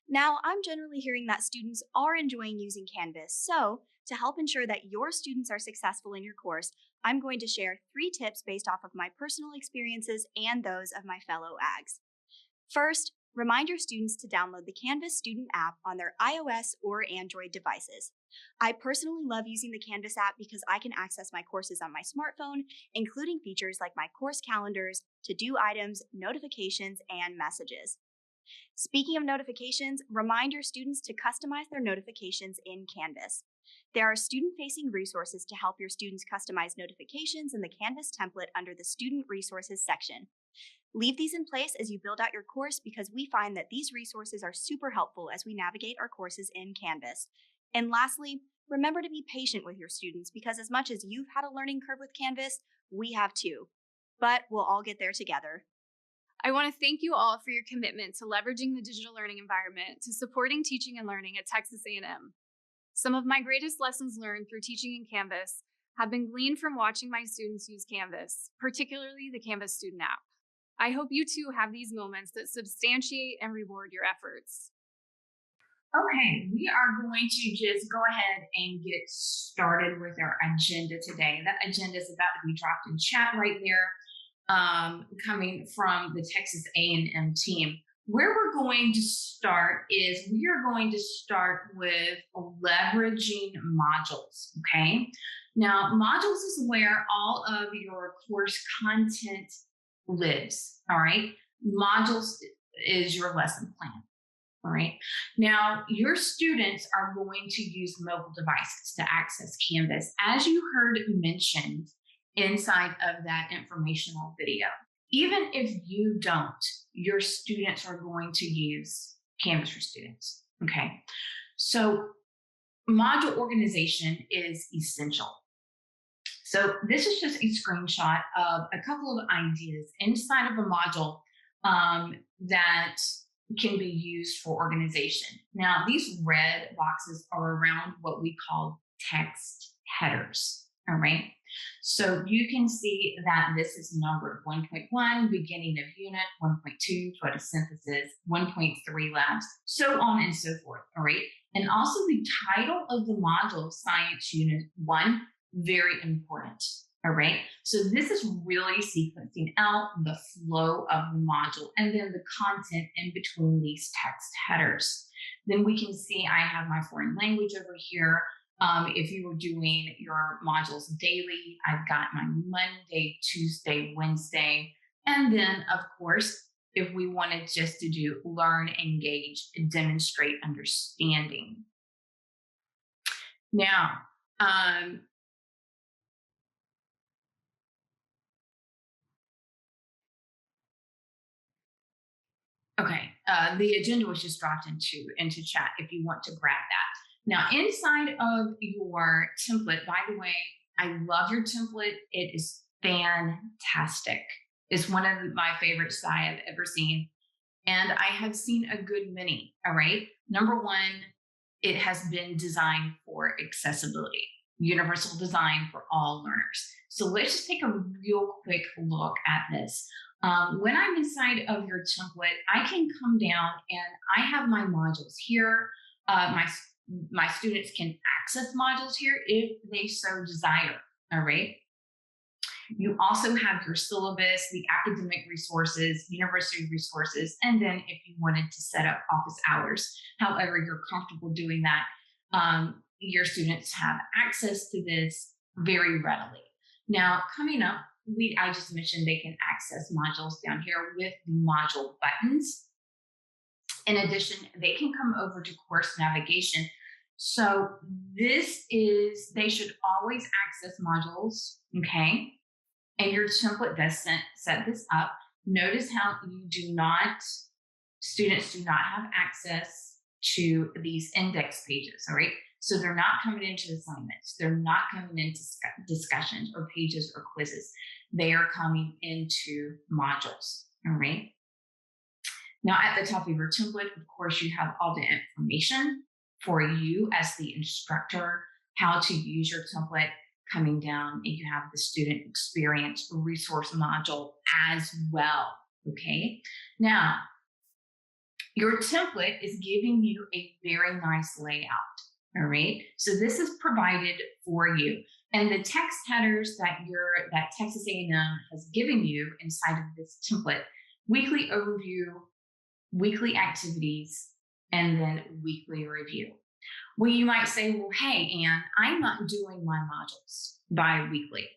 Now, I'm generally hearing that students are enjoying using Canvas, so to help ensure that your students are successful in your course, I'm going to share 3 tips based off of my personal experiences and those of my fellow AGs. First, remind your students to download the Canvas student app on their iOS or Android devices. I personally love using the Canvas app because I can access my courses on my smartphone, including features like my course calendars, to-do items, notifications, and messages. Speaking of notifications, remind your students to customize their notifications in Canvas. There are student-facing resources to help your students customize notifications in the Canvas template under the Student Resources section. Leave these in place as you build out your course because we find that these resources are super helpful as we navigate our courses in Canvas. And lastly, remember to be patient with your students because as much as you've had a learning curve with Canvas, we have too. But we'll all get there together. I want to thank you all for your commitment to leveraging the digital learning environment to supporting teaching and learning at Texas A&M. Some of my greatest lessons learned through teaching in Canvas have been gleaned from watching my students use Canvas, particularly the Canvas student app. I hope you too have these moments that substantiate and reward your efforts. Okay, we are going to just go ahead and get started with our agenda today. That agenda is about to be dropped in chat right there, coming from the Texas A&M team. Where we're going to start is we are going to start with leveraging modules, okay? Now, modules is where all of your course content lives, all right? Modules is your lesson plan, all right? Now, your students are going to use mobile devices to access Canvas, as you heard mentioned inside of that informational video. Even if you don't, your students are going to use Canvas for Students, okay? So module organization is essential. So this is just a screenshot of a couple of ideas inside of a module that can be used for organization. Now, these red boxes are around what we call text headers, all right? So you can see that this is numbered 1.1, beginning of unit, 1.2, photosynthesis, 1.3 labs, so on and so forth, all right? And also the title of the module, Science Unit 1, very important, all right? So this is really sequencing out the flow of the module and then the content in between these text headers. Then we can see I have my foreign language over here. If you were doing your modules daily, I've got my Monday, Tuesday, Wednesday, and then of course, if we wanted just to do learn, engage, and demonstrate understanding. Now, okay, the agenda was just dropped into chat if you want to grab that. Now, inside of your template, by the way, I love your template. It is fantastic. It's one of my favorites I have ever seen. And I have seen a good many, all right? Number one, it has been designed for accessibility, universal design for all learners. So let's just take a real quick look at this. When I'm inside of your template, I can come down and I have my modules here. My students can access modules here if they so desire, all right? You also have your syllabus, the academic resources, university resources, and then if you wanted to set up office hours, however you're comfortable doing that, your students have access to this very readily. Now, coming up, I just mentioned they can access modules down here with module buttons. In addition, they can come over to course navigation. So they should always access modules, okay? And your template does set this up. Notice how students do not have access to these index pages, all right? So they're not coming into assignments. They're not coming into discussions or pages or quizzes. They are coming into modules, all right? Now at the top of your template, of course, you have all the information for you as the instructor, how to use your template. Coming down, and you have the student experience resource module as well, okay? Now, Your template is giving you a very nice layout, all right? So this is provided for you. And the text headers that Texas A&M has given you inside of this template: weekly overview, weekly activities, and then weekly review. Well, you might say, well, hey, Anne, I'm not doing my modules bi-weekly.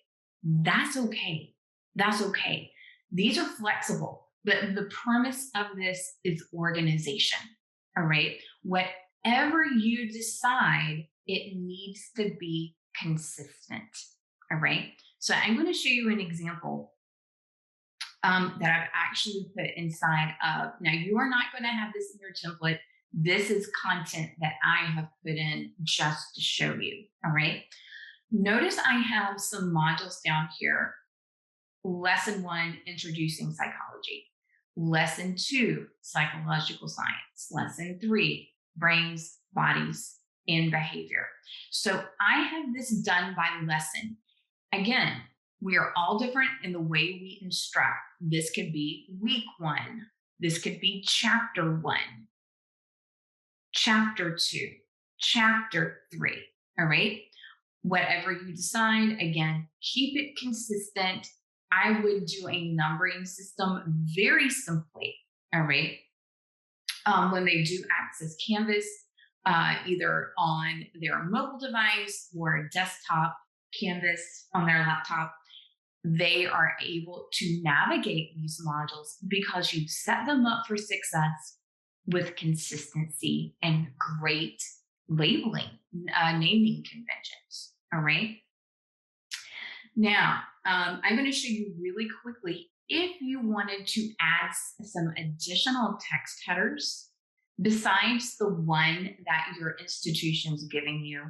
That's okay. That's okay. These are flexible, but the premise of this is organization, all right? Whatever you decide, it needs to be consistent, all right? So I'm going to show you an example that I've actually put inside of. Now, you are not going to have this in your template. This is content that I have put in just to show you, all right? Notice I have some modules down here. Lesson 1, Introducing Psychology. Lesson 2, Psychological Science. Lesson 3, Brains, Bodies, and Behavior. So I have this done by lesson. Again, we are all different in the way we instruct. This could be week 1. This could be chapter 1, chapter 2, chapter 3, all right? Whatever you decide, again, keep it consistent. I would do a numbering system very simply, all right? When they do access Canvas, either on their mobile device or desktop Canvas on their laptop, they are able to navigate these modules because you've set them up for success with consistency and great labeling, naming conventions, all right? Now, I'm going to show you really quickly, if you wanted to add some additional text headers besides the one that your institution's giving you,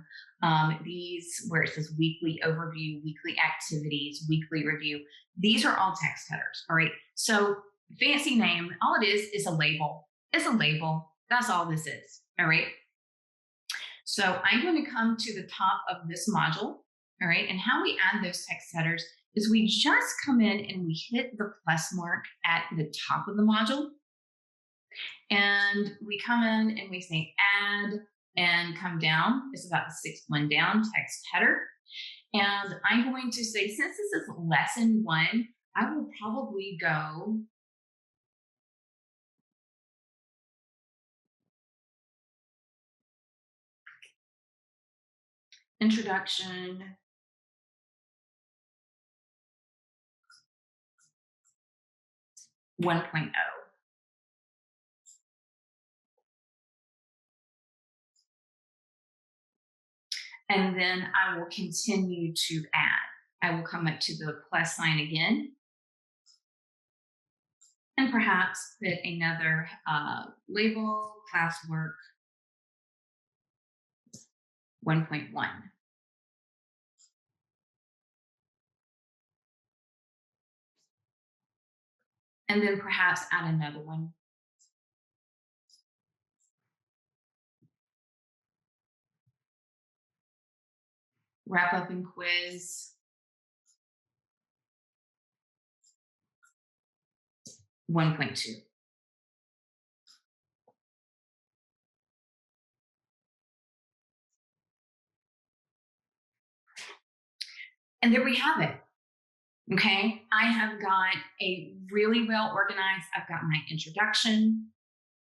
these where it says weekly overview, weekly activities, weekly review, these are all text headers, all right? So fancy name, all it is a label. It's a label. That's all this is, all right? So I'm going to come to the top of this module, all right? And how we add those text headers is we just come in and we hit the plus mark at the top of the module. And we come in and we say add and come down. It's about the 6th one down, text header. And I'm going to say, since this is lesson 1, I will probably go Introduction, one point oh. And then I will continue to add. I will come up to the plus sign again and perhaps put another label, classwork 1.1. And then perhaps add another one. Wrap up and quiz 1.2. And there we have it. Okay, I have got a really well organized, I've got my introduction,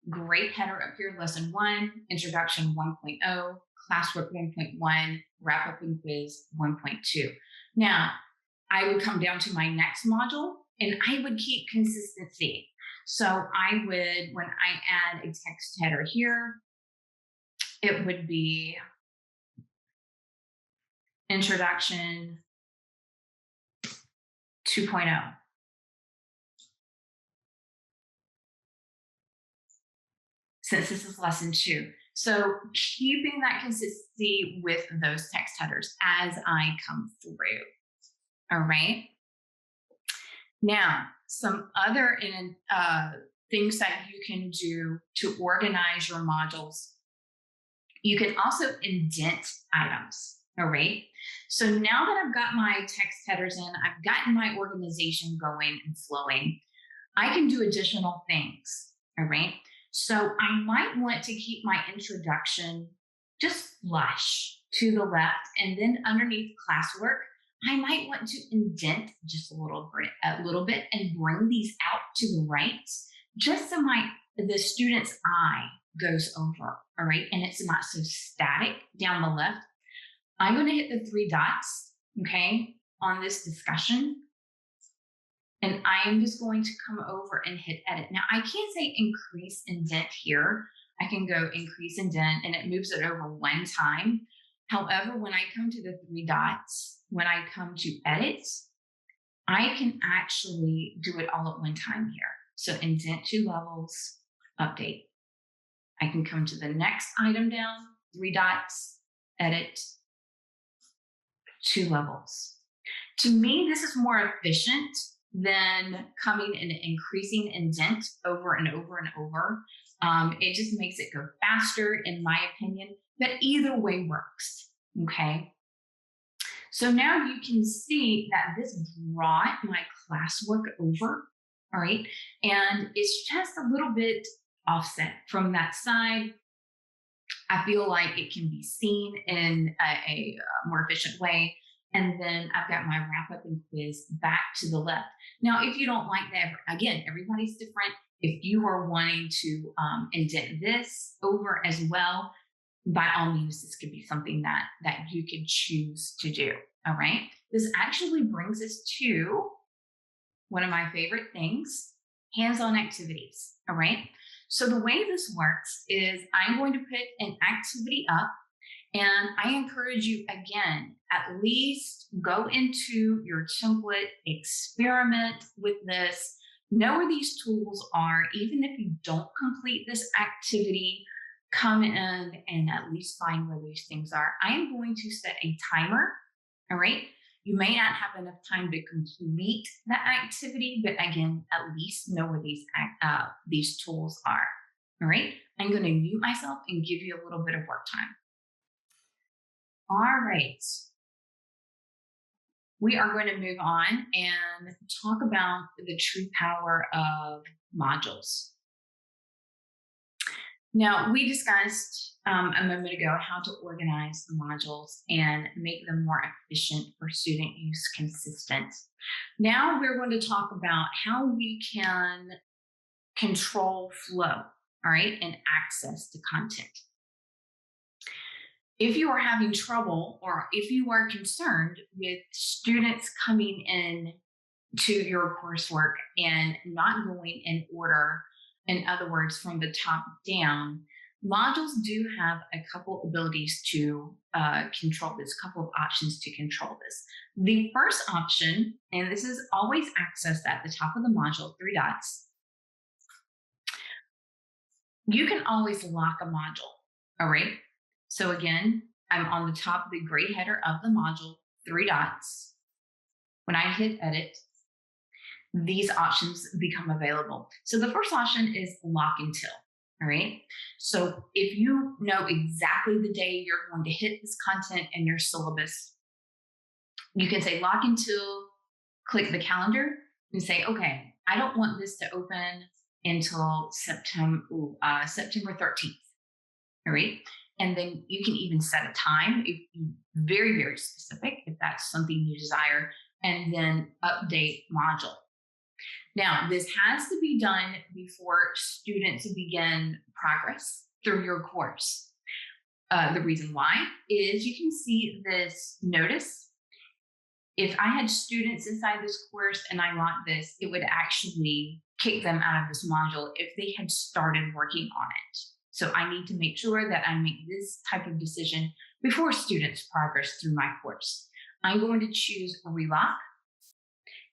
great header up here, lesson 1, introduction 1.0, classwork 1.1, wrap up and quiz 1.2. Now, I would come down to my next module and I would keep consistency. So I would, when I add a text header here, it would be introduction 2.0. Since this is lesson 2. So keeping that consistency with those text headers as I come through. All right. Now, some other things that you can do to organize your modules. You can also indent items. All right. So now that I've got my text headers in, I've gotten my organization going and flowing, I can do additional things. All right. So I might want to keep my introduction just flush to the left, and then underneath classwork, I might want to indent just a little bit and bring these out to the right, just so the student's eye goes over, all right, and it's not so static down the left. I'm going to hit the 3 dots, okay, on this discussion, and I am just going to come over and hit edit. Now, I can't say increase indent here. I can go increase indent, and it moves it over 1 time. However, when I come to the 3 dots, when I come to edit, I can actually do it all at 1 time here. So indent 2 levels, update. I can come to the next item down, 3 dots, edit, 2 levels. To me, this is more efficient than coming and increasing indent over and over and over. It just makes it go faster, in my opinion, but either way works, okay? So now you can see that this brought my classwork over, all right? And it's just a little bit offset from that side. I feel like it can be seen in a more efficient way. And then I've got my wrap up and quiz back to the left. Now, if you don't like that, again, everybody's different. If you are wanting to indent this over as well, by all means, this could be something that you could choose to do, all right? This actually brings us to one of my favorite things, hands-on activities, all right? So the way this works is I'm going to put an activity up, and I encourage you, again, at least go into your template, experiment with this, know where these tools are. Even if you don't complete this activity, come in and at least find where these things are. I am going to set a timer, all right? You may not have enough time to complete that activity, but again, at least know where these tools are, all right? I'm going to mute myself and give you a little bit of work time. All right. We are going to move on and talk about the true power of modules. Now, we discussed a moment ago how to organize the modules and make them more efficient for student use consistent. Now we're going to talk about how we can control flow, all right, and access to content. If you are having trouble or if you are concerned with students coming in to your coursework and not going in order, in other words, from the top down, modules do have a couple abilities to control this, a couple of options to control this. The first option, and this is always accessed at the top of the module, 3 dots, you can always lock a module, all right? So again, I'm on the top of the grade header of the module, 3 dots. When I hit edit, these options become available. So the first option is lock until, all right? So if you know exactly the day you're going to hit this content in your syllabus, you can say lock until, click the calendar, and say, okay, I don't want this to open until September 13th, all right? And then you can even set a time, if you very, very specific, if that's something you desire, and then update module. Now, this has to be done before students begin progress through your course. The reason why is you can see this notice. If I had students inside this course and I locked this, it would actually kick them out of this module if they had started working on it. So I need to make sure that I make this type of decision before students progress through my course. I'm going to choose relock,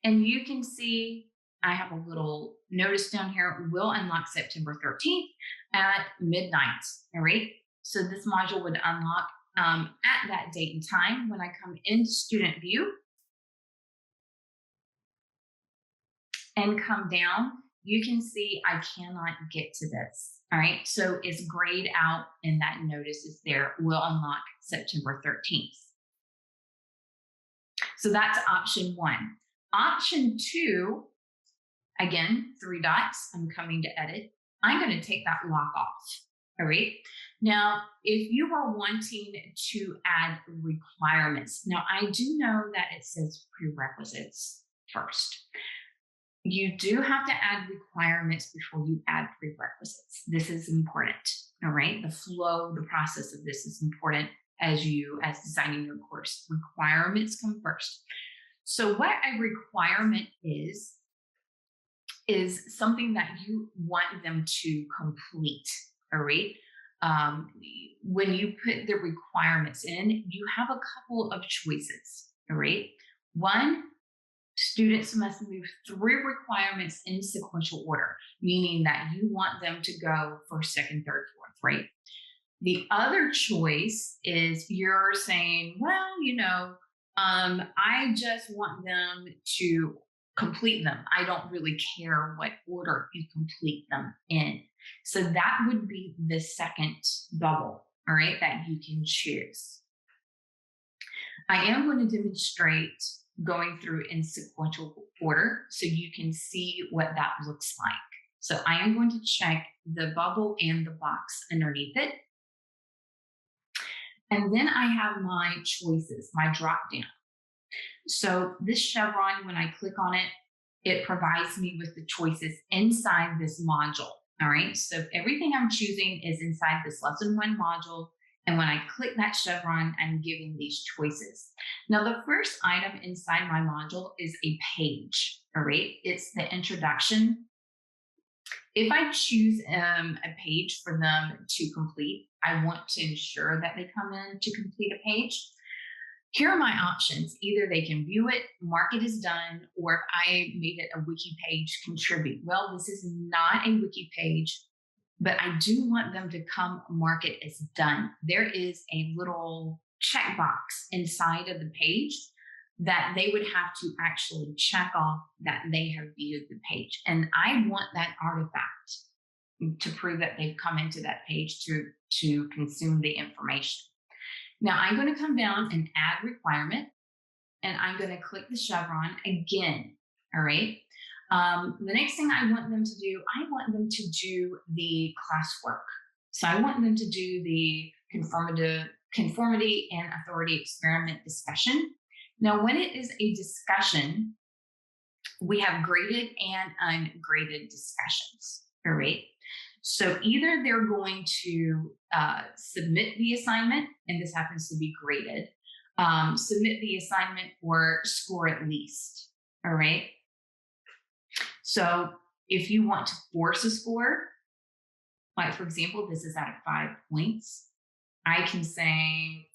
and you can see I have a little notice down here, will unlock September 13th at midnight, all right? So this module would unlock at that date and time. When I come into student view and come down, you can see I cannot get to this, all right? So it's grayed out and that notice is there, will unlock September 13th. So that's option 1. Option 2, again, 3 dots, I'm coming to edit. I'm going to take that lock off. All right. Now, if you are wanting to add requirements, now I do know that it says prerequisites first. You do have to add requirements before you add prerequisites. This is important. All right. The flow, the process of this is important as designing your course. Requirements come first. So what a requirement is something that you want them to complete. All right. When you put the requirements in, you have a couple of choices. All right. One, students must move through requirements in sequential order, meaning that you want them to go first, second, third, fourth, right? The other choice is you're saying, well, I just want them to complete them. I don't really care what order you complete them in. So that would be the second bubble, all right, that you can choose. I am going to demonstrate going through in sequential order so you can see what that looks like. So I am going to check the bubble and the box underneath it. And then I have my choices, my drop down. So this chevron, when I click on it, it provides me with the choices inside this module. All right. So everything I'm choosing is inside this lesson 1 module. And when I click that chevron, I'm giving these choices. Now, the first item inside my module is a page. All right. It's the introduction. If I choose a page for them to complete, I want to ensure that they come in to complete a page. Here are my options. Either they can view it, mark it as done, or if I made it a wiki page, contribute. Well, this is not a wiki page, but I do want them to come mark it as done. There is a little checkbox inside of the page that they would have to actually check off that they have viewed the page. And I want that artifact to prove that they've come into that page to consume the information. Now I'm going to come down and add requirement, and I'm going to click the chevron again. All right. The next thing I want them to do, I want them to do the classwork. So I want them to do the conformity and authority experiment discussion. Now, when it is a discussion, we have graded and ungraded discussions. All right. So either they're going to submit the assignment, and this happens to be graded, submit the assignment or score at least. All right. So if you want to force a score, like for example, this is out of 5 points, I can say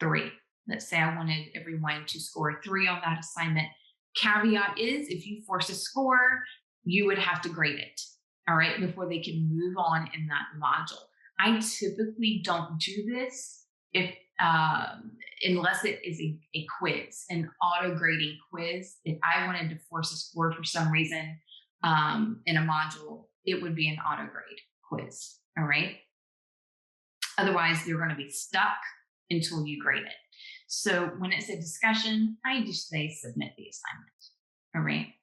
3. Let's say I wanted everyone to score 3 on that assignment. Caveat is if you force a score, you would have to grade it. All right, before they can move on in that module. I typically don't do this unless it is a quiz, an auto-grading quiz. If I wanted to force a score for some reason in a module, it would be an auto-grade quiz, all right? Otherwise, they're going to be stuck until you grade it. So when it's a discussion, I just say submit the assignment, all right?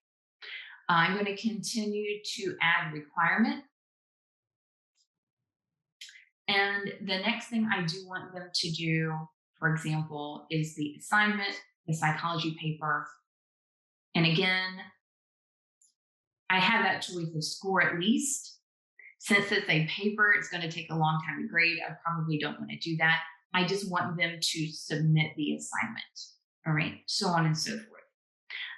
I'm going to continue to add requirement. And the next thing I do want them to do, for example, is the assignment, the psychology paper. And again, I have that choice of score at least. Since it's a paper, it's going to take a long time to grade. I probably don't want to do that. I just want them to submit the assignment. All right, so on and so forth.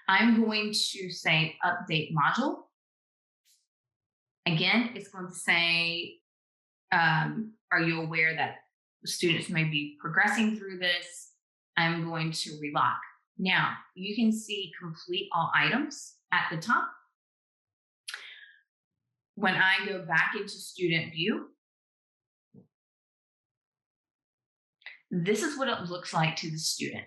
I'm going to say update module. Again, it's going to say, are you aware that students may be progressing through this? I'm going to relock. Now, you can see complete all items at the top. When I go back into student view, this is what it looks like to the student.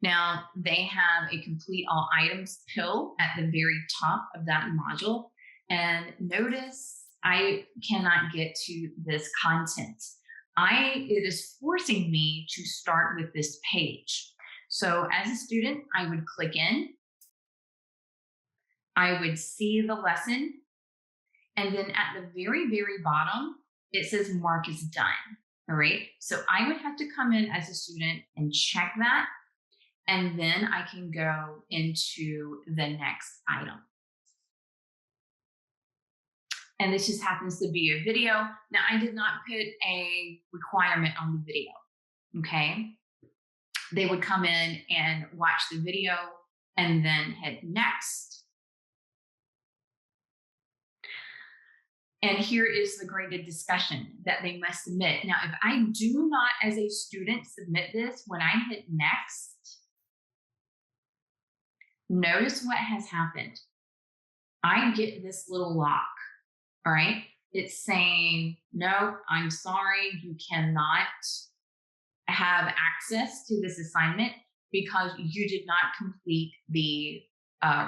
Now, they have a complete all items pill at the very top of that module. And notice I cannot get to this content. It is forcing me to start with this page. So as a student, I would click in. I would see the lesson. And then at the very, very bottom, it says mark is done. All right. So I would have to come in as a student and check that. And then I can go into the next item. And this just happens to be a video. Now, I did not put a requirement on the video. Okay. They would come in and watch the video and then hit next. And here is the graded discussion that they must submit. Now, if I do not, as a student, submit this, when I hit next, notice what has happened. I get this little lock, all right? It's saying, no, I'm sorry, you cannot have access to this assignment because you did not complete the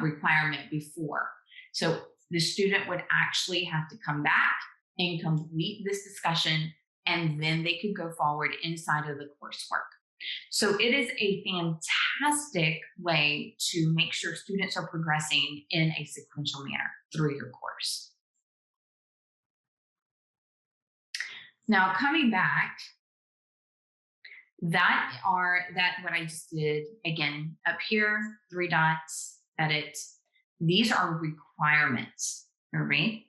requirement before. So the student would actually have to come back and complete this discussion, and then they could go forward inside of the coursework. So it is a fantastic way to make sure students are progressing in a sequential manner through your course. Now, coming back, what I just did, again, up here, 3 dots, edit. These are requirements, all right?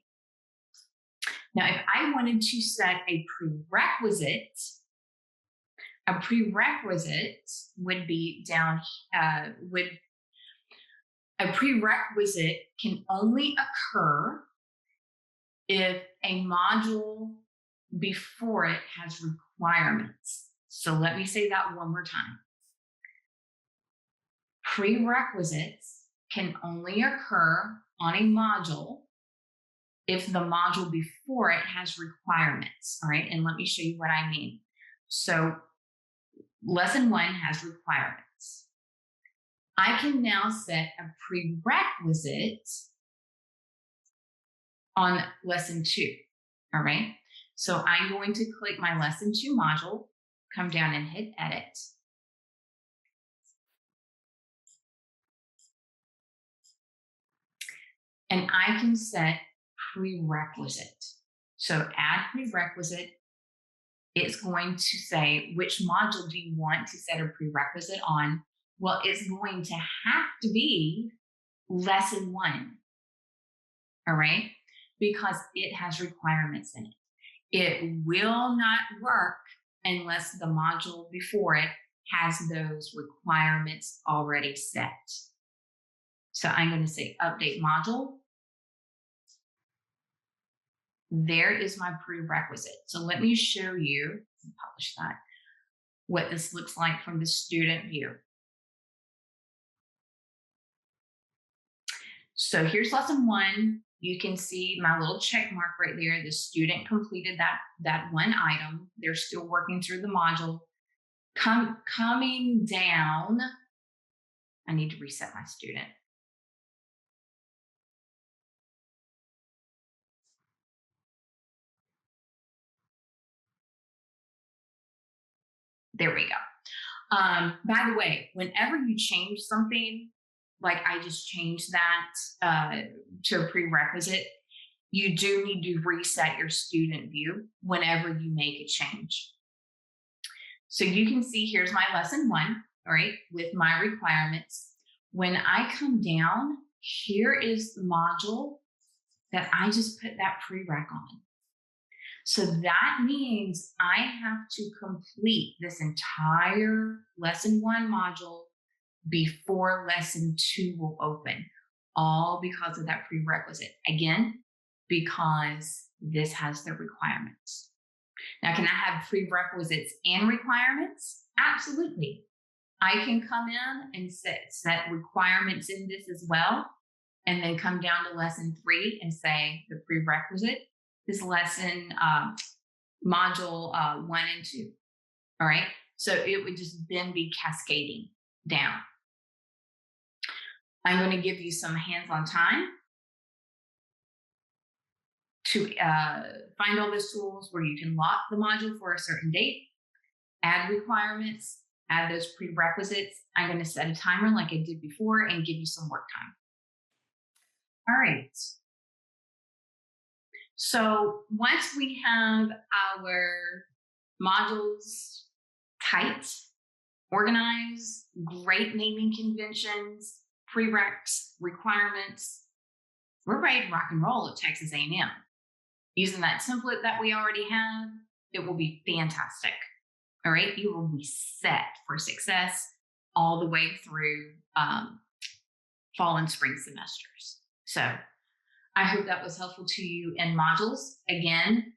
Now, if I wanted to set a prerequisite would be down, a prerequisite can only occur if a module before it has requirements. So let me say that one more time. Prerequisites can only occur on a module if the module before it has requirements, all right? And let me show you what I mean. So lesson 1 has requirements. I can now set a prerequisite on lesson 2, all right? So I'm going to click my lesson 2 module, come down and hit edit. And I can set prerequisite. So add prerequisite. It's going to say, which module do you want to set a prerequisite on? Well, it's going to have to be lesson 1, all right? Because it has requirements in it. It will not work unless the module before it has those requirements already set. So I'm going to say update module. There is my prerequisite. So let me show you, publish that, what this looks like from the student view. So here's lesson 1. You can see my little check mark right there. The student completed that one item. They're still working through the module. Coming down, I need to reset my student. There we go. By the way, whenever you change something, like I just changed that to a prerequisite, you do need to reset your student view whenever you make a change. So you can see here's my lesson 1, all right, with my requirements. When I come down, here is the module that I just put that prereq on. So that means I have to complete this entire lesson 1 module before lesson 2 will open, all because of that prerequisite. Again, because this has the requirements. Now, can I have prerequisites and requirements? Absolutely. I can come in and set requirements in this as well, and then come down to lesson 3 and say the prerequisite is lesson module 1 and 2. All right. So it would just then be cascading down. I'm going to give you some hands-on time to find all those tools where you can lock the module for a certain date, add requirements, add those prerequisites. I'm going to set a timer like I did before and give you some work time. All right. So once we have our modules tight, organized, great naming conventions, prereqs, requirements, we're ready to rock and roll at Texas A&M. Using that template that we already have, it will be fantastic. All right, you will be set for success all the way through fall and spring semesters. So I hope that was helpful to you in modules. Again,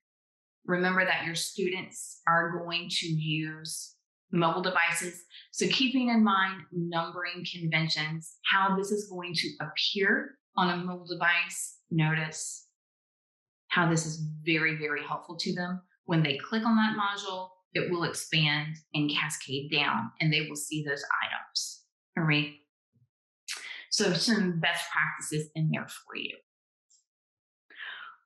remember that your students are going to use mobile devices. So keeping in mind numbering conventions, how this is going to appear on a mobile device, notice how this is very, very helpful to them. When they click on that module, it will expand and cascade down, and they will see those items. All right. So some best practices in there for you.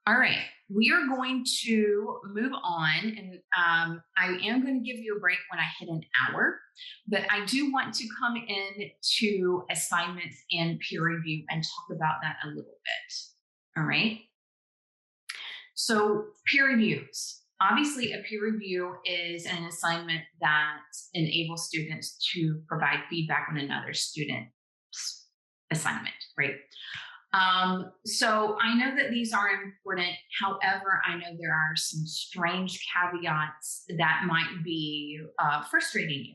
All right, we are going to move on, and I am going to give you a break when I hit an hour, but I do want to come in to assignments and peer review and talk about that a little bit. All right. So peer reviews. Obviously, a peer review is an assignment that enables students to provide feedback on another student's assignment, right? So I know that these are important. However, I know there are some strange caveats that might be frustrating you.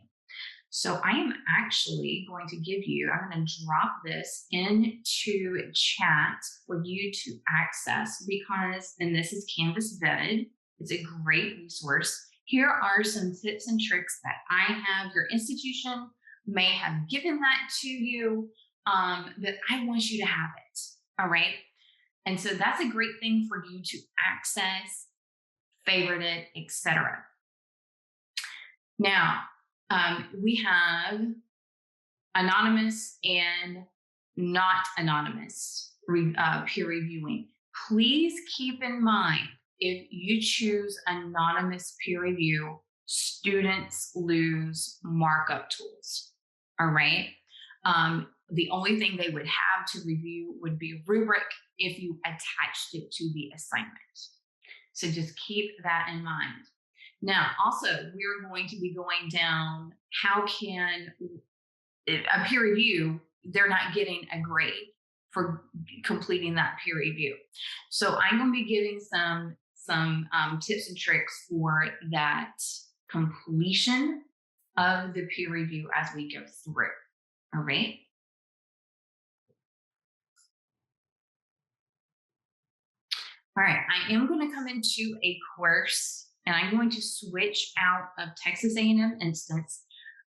So I am actually going to give you, I'm going to drop this into chat for you to access because, and this is Canvas vetted. It's a great resource. Here are some tips and tricks that I have. Your institution may have given that to you, but I want you to have it. All right. And so that's a great thing for you to access, favorite it, etc. Now, we have anonymous and not anonymous peer reviewing. Please keep in mind, if you choose anonymous peer review, students lose markup tools. All right. The only thing they would have to review would be Rubric if you attached it to the assignment. So just keep that in mind. Now, also, we're going to be going down how can a peer review, they're not getting a grade for completing that peer review. So I'm going to be giving some tips and tricks for that completion of the peer review as we go through. All right. All right, I am going to come into a course and I'm going to switch out of Texas A&M instance.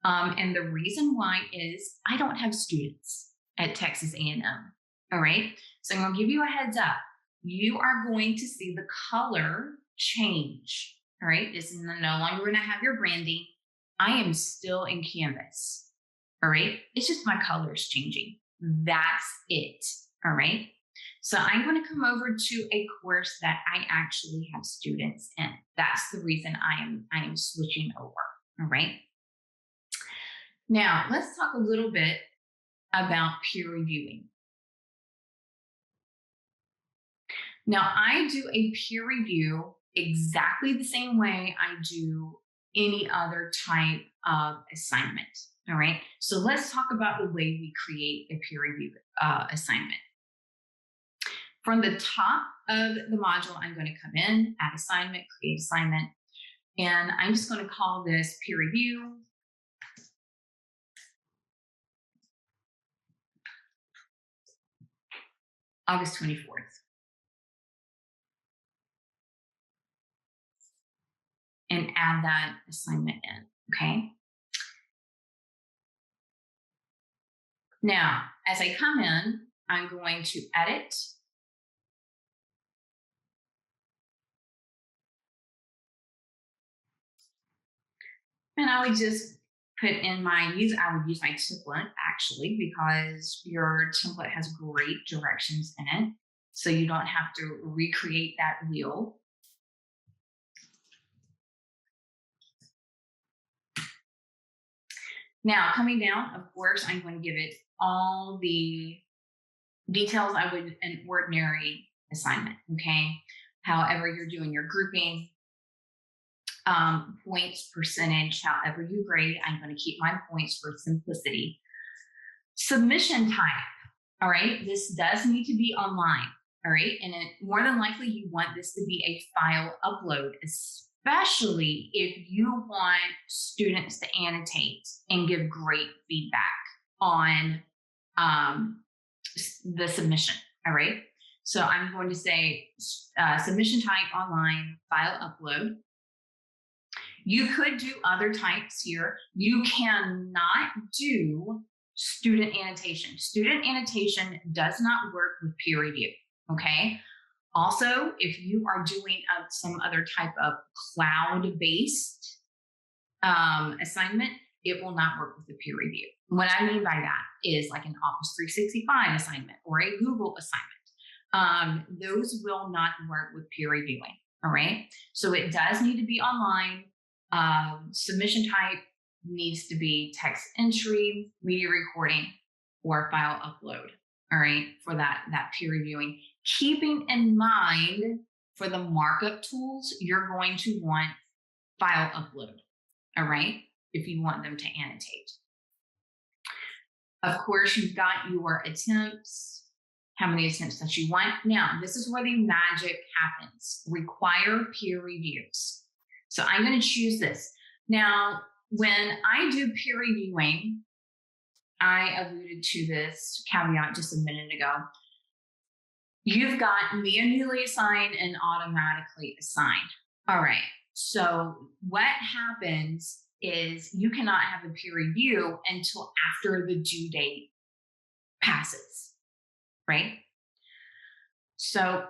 And the reason why is I don't have students at Texas A&M. All right, so I'm going to give you a heads up. You are going to see the color change. All right, this is no longer going to have your branding. I am still in Canvas. All right, it's just my color is changing. That's it. All right. So I'm going to come over to a course that I actually have students in. That's the reason I am switching over. All right. Now let's talk a little bit about peer reviewing. Now I do a peer review exactly the same way I do any other type of assignment. All right. So let's talk about the way we create a peer review assignment. From the top of the module, I'm going to come in, add assignment, create assignment, and I'm just going to call this peer review. August 24th. And add that assignment in, okay? Now, as I come in, I'm going to edit. And I would just put in I would use my template actually, because your template has great directions in it. So you don't have to recreate that wheel. Now coming down, of course, I'm going to give it all the details I would an ordinary assignment, okay? however you're doing your grouping, points, percentage, however you grade. I'm going to keep my points for simplicity. Submission type. All right. This does need to be online. All right. And more than likely, you want this to be a file upload, especially if you want students to annotate and give great feedback on the submission. All right. So I'm going to say submission type online, file upload. You could do other types here. You cannot do student annotation. Student annotation does not work with peer review, okay? Also, if you are doing some other type of cloud-based assignment, it will not work with the peer review. What I mean by that is like an Office 365 assignment or a Google assignment. Those will not work with peer reviewing, all right? So it does need to be online. Submission type needs to be text entry, media recording, or file upload, all right, for that peer reviewing. Keeping in mind for the markup tools, you're going to want file upload, all right, if you want them to annotate. Of course, you've got your attempts, how many attempts that you want. Now, this is where the magic happens. Require peer reviews. So I'm going to choose this. Now, when I do peer reviewing, I alluded to this caveat just a minute ago. You've got manually assign and automatically assign. All right. So what happens is you cannot have a peer review until after the due date passes, right? So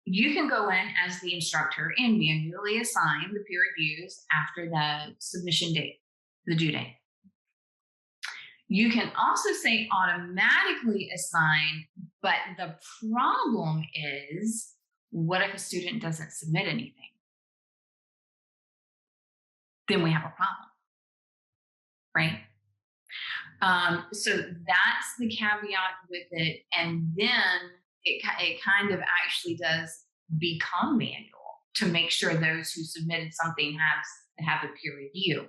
you can go in as the instructor and manually assign the peer reviews after the submission date, the due date. You can also say automatically assign, but the problem is, what if a student doesn't submit anything? Then we have a problem, right? So that's the caveat with it. And then it kind of actually does become manual to make sure those who submitted something have a peer review.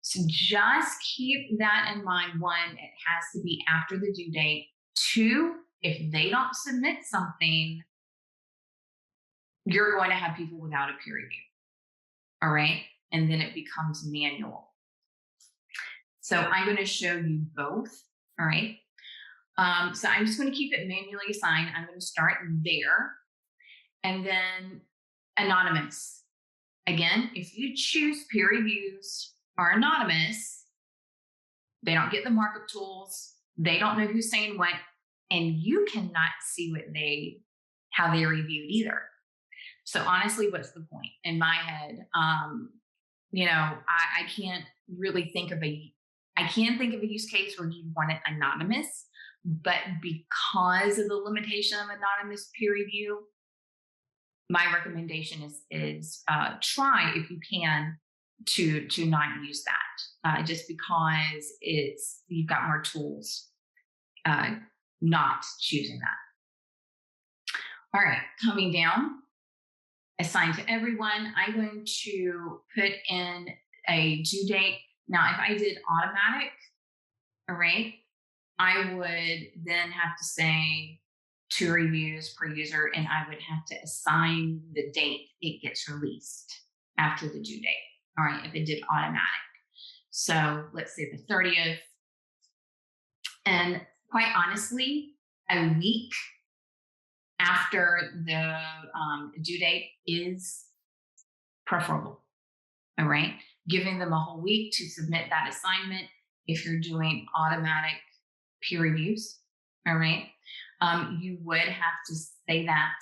So just keep that in mind. One, it has to be after the due date. Two, if they don't submit something, you're going to have people without a peer review. All right. And then it becomes manual. So I'm going to show you both. All right. So I'm just going to keep it manually assigned. I'm going to start there. And then anonymous. Again, if you choose peer reviews are anonymous, they don't get the markup tools. They don't know who's saying what. And you cannot see how they reviewed either. So honestly, what's the point in my head? I can't really think of a use case where you want it anonymous, but because of the limitation of anonymous peer review, my recommendation is try, if you can, to not use that, just because you've got more tools not choosing that. All right, coming down, assign to everyone. I'm going to put in a due date. Now, if I did automatic, all right, I would then have to say 2 reviews per user, and I would have to assign the date it gets released after the due date. All right, if it did automatic. So let's say the 30th. And quite honestly, a week after the due date is preferable. All right, giving them a whole week to submit that assignment if you're doing automatic peer reviews. All right, you would have to say that,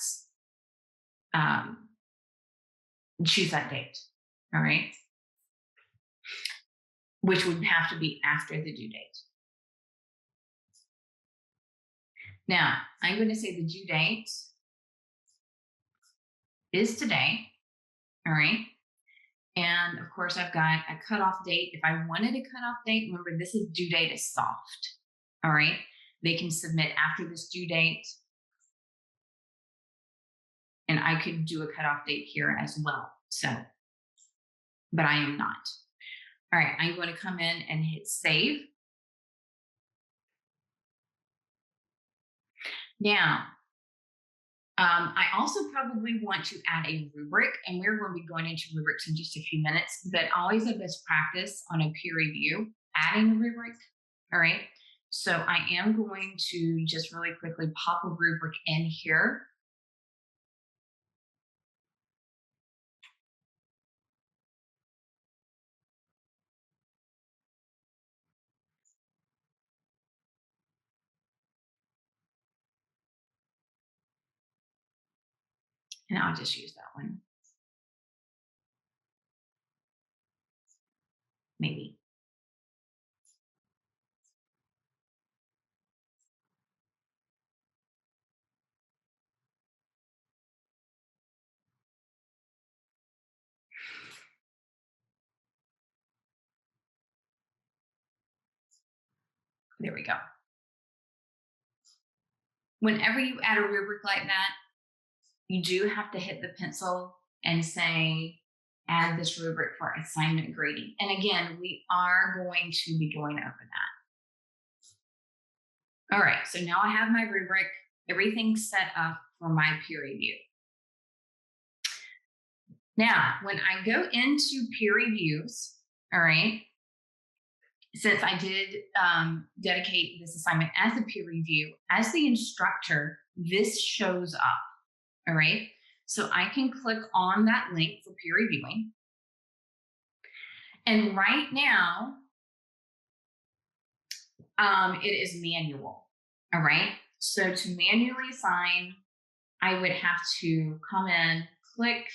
choose that date. All right, which would have to be after the due date. Now, I'm going to say the due date is today. All right. And of course, I've got a cutoff date. If I wanted a cutoff date, remember, this is due date is soft. All right. They can submit after this due date. And I could do a cutoff date here as well. So, but I am not. All right, I'm going to come in and hit save. Now, I also probably want to add a rubric, and we're going to be going into rubrics in just a few minutes, but always a best practice on a peer review, adding a rubric. All right, so I am going to just really quickly pop a rubric in here. And I'll just use that one. Maybe. There we go. Whenever you add a rubric like that, you do have to hit the pencil and say, add this rubric for assignment grading. And again, we are going to be going over that. All right, so now I have my rubric, everything's set up for my peer review. Now, when I go into peer reviews, all right, since I did dedicate this assignment as a peer review, as the instructor, this shows up, all right? So I can click on that link for peer reviewing. And right now, it is manual, all right? So to manually assign, I would have to come in, click.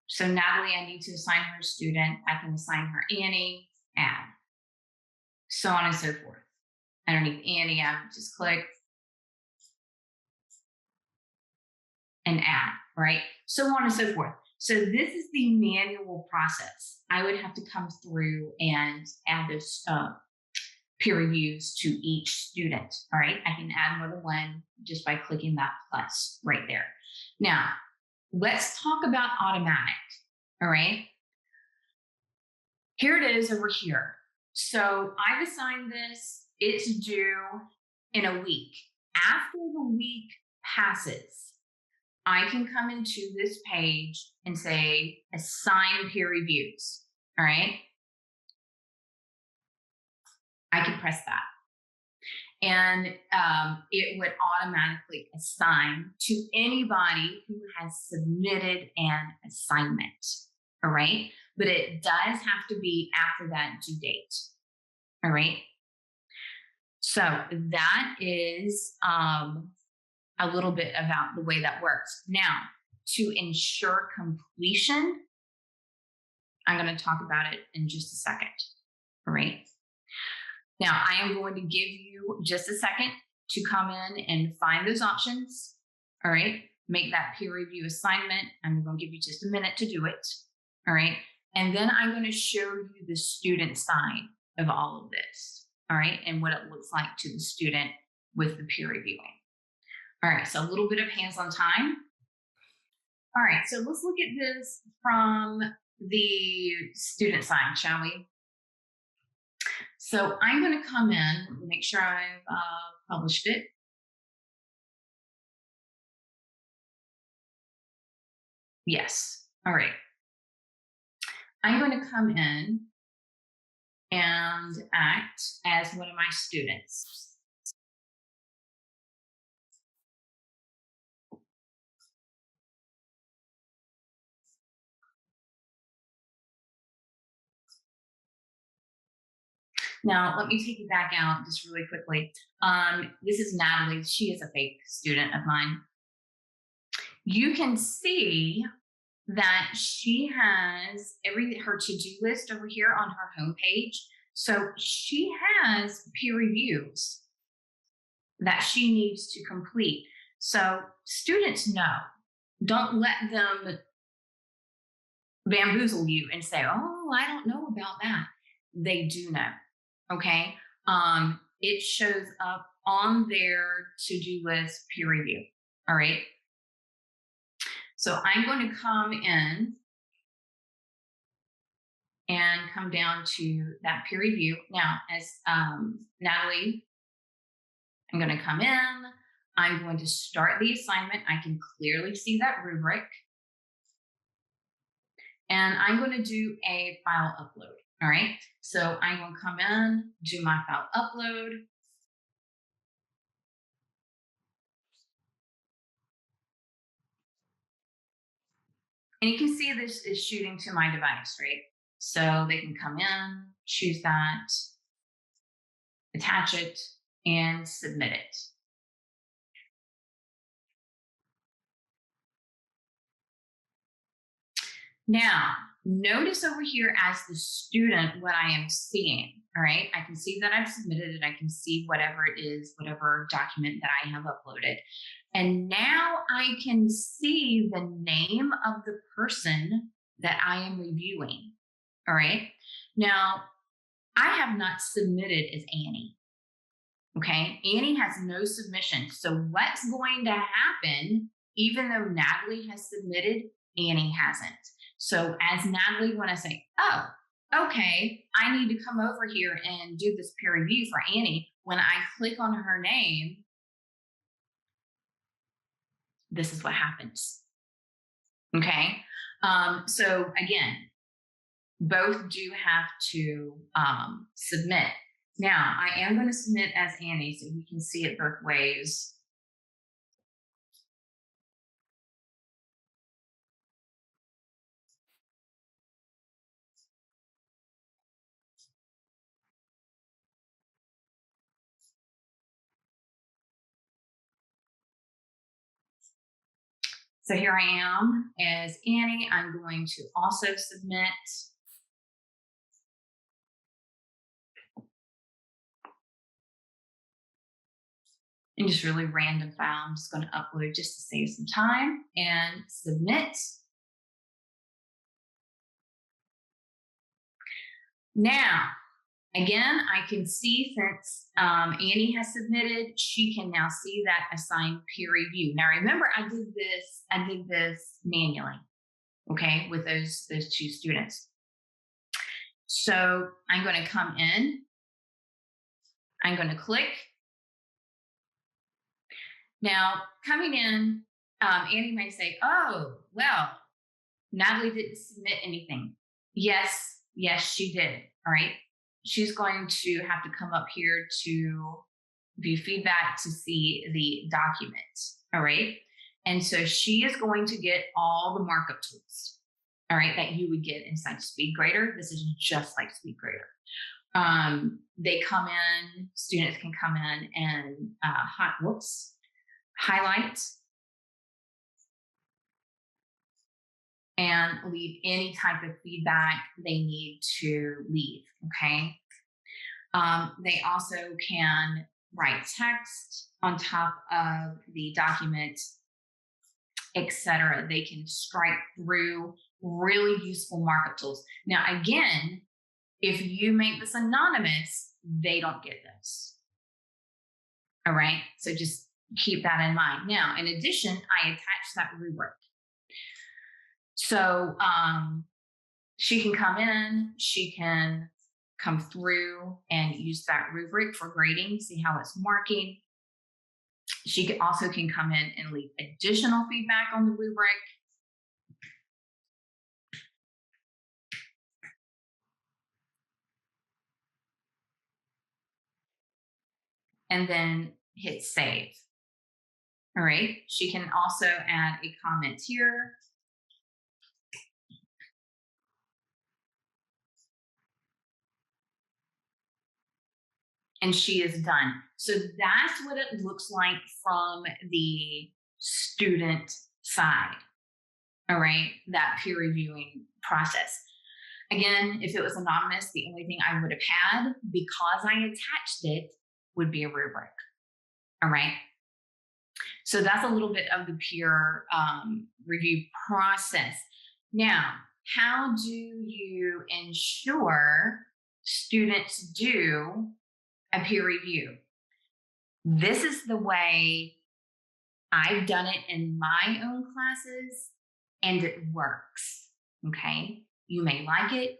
So Natalie, I need to assign her a student. I can assign her Annie, add, so on and so forth. Underneath Annie, I would just click and add, right? So on and so forth. So this is the manual process. I would have to come through and add those peer reviews to each student, all right? I can add more than one just by clicking that plus right there. Now, let's talk about automatic, all right? Here it is over here. So I've assigned this, it's due in a week. After the week passes, I can come into this page and say, assign peer reviews, all right? I can press that. And it would automatically assign to anybody who has submitted an assignment, all right? But it does have to be after that due date, all right? So that is a little bit about the way that works. Now, to ensure completion, I'm going to talk about it in just a second, all right? Now, I am going to give you just a second to come in and find those options, all right? Make that peer review assignment. I'm going to give you just a minute to do it, all right? And then I'm going to show you the student side of all of this, all right? And what it looks like to the student with the peer reviewing. All right, so a little bit of hands-on time. All right, so let's look at this from the student side, shall we? So I'm going to come in, make sure I've published it. Yes, all right. I'm going to come in and act as one of my students. Now, let me take you back out just really quickly. This is Natalie. She is a fake student of mine. You can see that she has her to-do list over here on her homepage. So she has peer reviews that she needs to complete. So students know. Don't let them bamboozle you and say, oh, I don't know about that. They do know. Okay, it shows up on their to-do list peer review, all right? So I'm going to come in and come down to that peer review. Now, as Natalie, I'm going to come in. I'm going to start the assignment. I can clearly see that rubric. And I'm going to do a file upload. All right. So I'm going to come in, do my file upload. And you can see this is shooting to my device, right? So they can come in, choose that, attach it, and submit it. Now, notice over here as the student what I am seeing, all right? I can see that I've submitted it. I can see whatever it is, whatever document that I have uploaded. And now I can see the name of the person that I am reviewing, all right? Now, I have not submitted as Annie, okay? Annie has no submission. So what's going to happen, even though Natalie has submitted, Annie hasn't. So as Natalie, when I say, oh, okay, I need to come over here and do this peer review for Annie, when I click on her name, this is what happens. Okay. So again, both do have to submit. Now, I am going to submit as Annie so you can see it both ways. So here I am as Annie. I'm going to also submit. And just really random file. I'm just going to upload just to save some time and submit. Now, again, I can see since Annie has submitted, she can now see that assigned peer review. Now, remember, I did this manually, okay, with those two students. So I'm going to come in. I'm going to click. Now, coming in, Annie may say, oh, well, Natalie didn't submit anything. Yes, she did. All right. She's going to have to come up here to view feedback to see the document. All right. And so she is going to get all the markup tools, all right, that you would get inside Speedgrader. This is just like Speedgrader. They come in, students can come in and highlight and leave any type of feedback they need to leave, okay? They also can write text on top of the document, etc. They can strike through, really useful markup tools. Now, again, if you make this anonymous, they don't get this. All right, so just keep that in mind. Now, in addition, I attach that rubric. So she can come in, she can come through and use that rubric for grading, see how it's marking. She also can come in and leave additional feedback on the rubric. And then hit save. All right, she can also add a comment here. And she is done. So that's what it looks like from the student side. All right, that peer reviewing process. Again, if it was anonymous, the only thing I would have had, because I attached it, would be a rubric. All right. So that's a little bit of the peer review process. Now, how do you ensure students do a peer review? This is the way I've done it in my own classes, and it works. Okay. You may like it,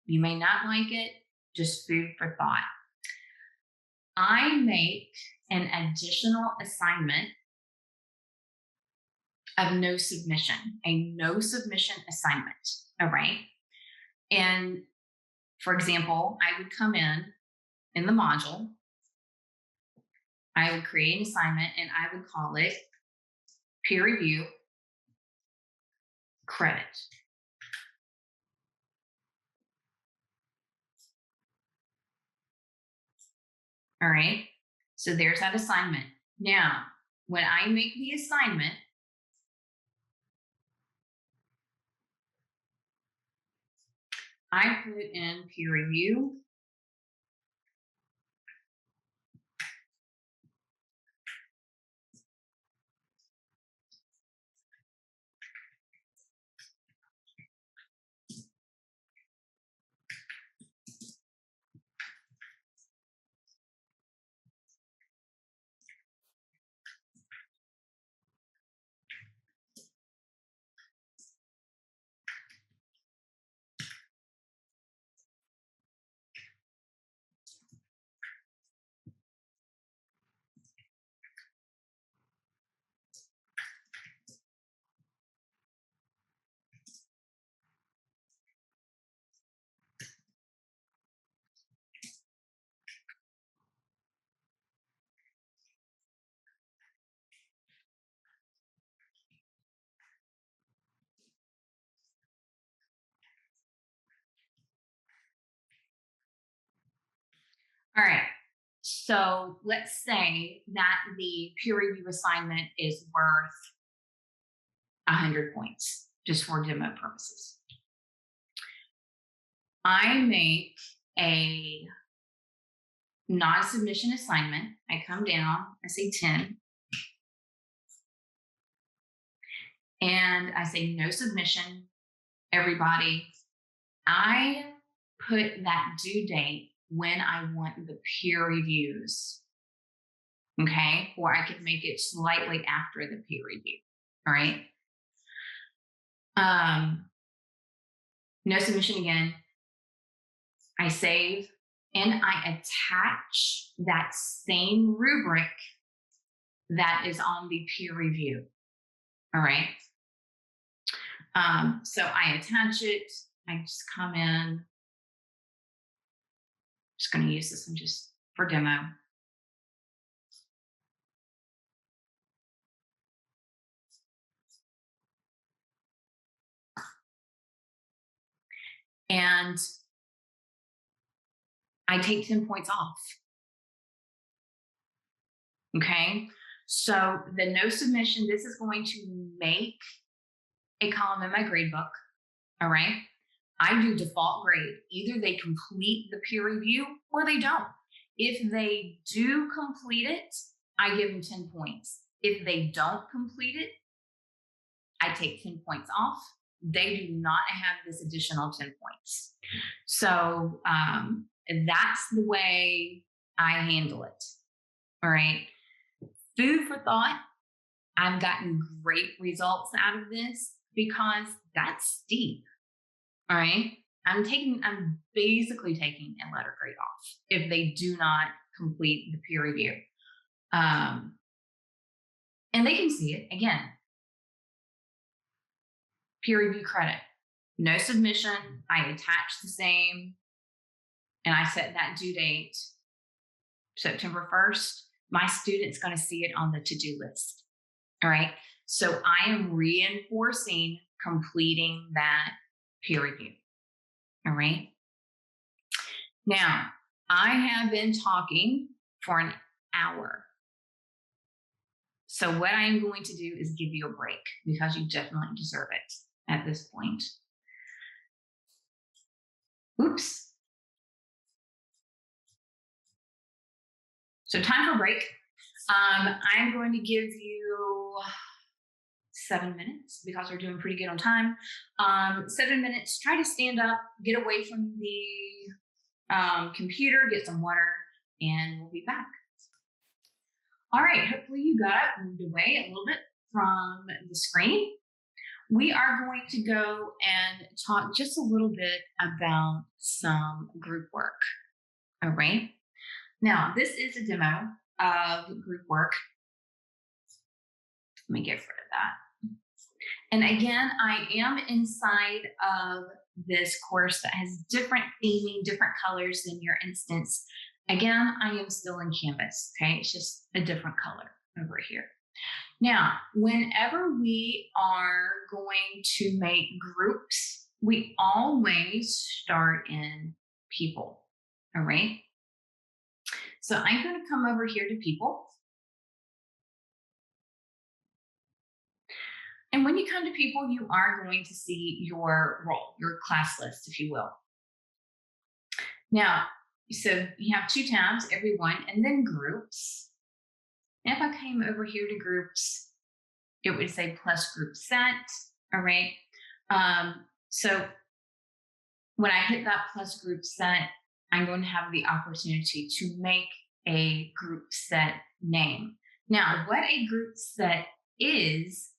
you may not like it, just food for thought. I make an additional assignment of no submission, a no submission assignment. All right. And for example, I would come in the module, I would create an assignment and I would call it peer review credit. All right. So there's that assignment. Now, when I make the assignment, I put in peer review All right. So let's say that the peer review assignment is worth 100 points, just for demo purposes. I make a non-submission assignment. I come down, I say 10, and I say no submission, everybody. I put that due date when I want the peer reviews, okay? Or I could make it slightly after the peer review, all right? No submission again. I save and I attach that same rubric that is on the peer review, all right? So I attach it, I just come in, just going to use this one just for demo. And I take 10 points off. Okay. So the no submission, this is going to make a column in my gradebook. All right. I do default grade. Either they complete the peer review or they don't. If they do complete it, I give them 10 points. If they don't complete it, I take 10 points off. They do not have this additional 10 points. So that's the way I handle it. All right. Food for thought. I've gotten great results out of this because that's steep. All right. I'm basically taking a letter grade off if they do not complete the peer review. And they can see it again. Peer review credit, no submission. I attach the same and I set that due date, September 1st. My student's going to see it on the to-do list. All right. So I am reinforcing completing that peer review. All right. Now, I have been talking for an hour. So what I'm going to do is give you a break because you definitely deserve it at this point. Oops. So time for break. I'm going to give you 7 minutes because we're doing pretty good on time. 7 minutes, try to stand up, get away from the computer, get some water, and we'll be back. All right, hopefully you got moved away a little bit from the screen. we are going to go and talk just a little bit about some group work. All right. Now, this is a demo of group work. Let me get rid of that. And again, I am inside of this course that has different theming, different colors than your instance. Again, I am still in Canvas, okay? It's just a different color over here. Now, whenever we are going to make groups, we always start in people, all right? So I'm going to come over here to people. And when you come to people, you are going to see your role, your class list, if you will. Now, so you have two tabs, everyone, and then groups. And if I came over here to groups, it would say plus group set, all right? So when I hit that plus group set, I'm going to have the opportunity to make a group set name. Now, what a group set is,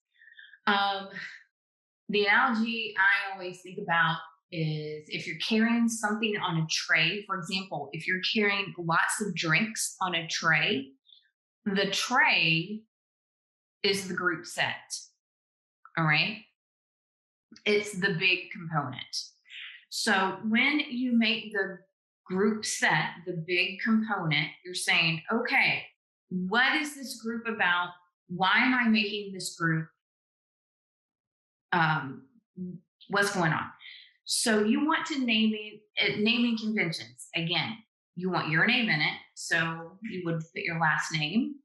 the analogy I always think about is if you're carrying something on a tray, for example, if you're carrying lots of drinks on a tray, the tray is the group set, all right? It's the big component. So when you make the group set, the big component, you're saying, okay, what is this group about? Why am I making this group? What's going on? So you want to name it, naming conventions. Again, you want your name in it. So you would put your last name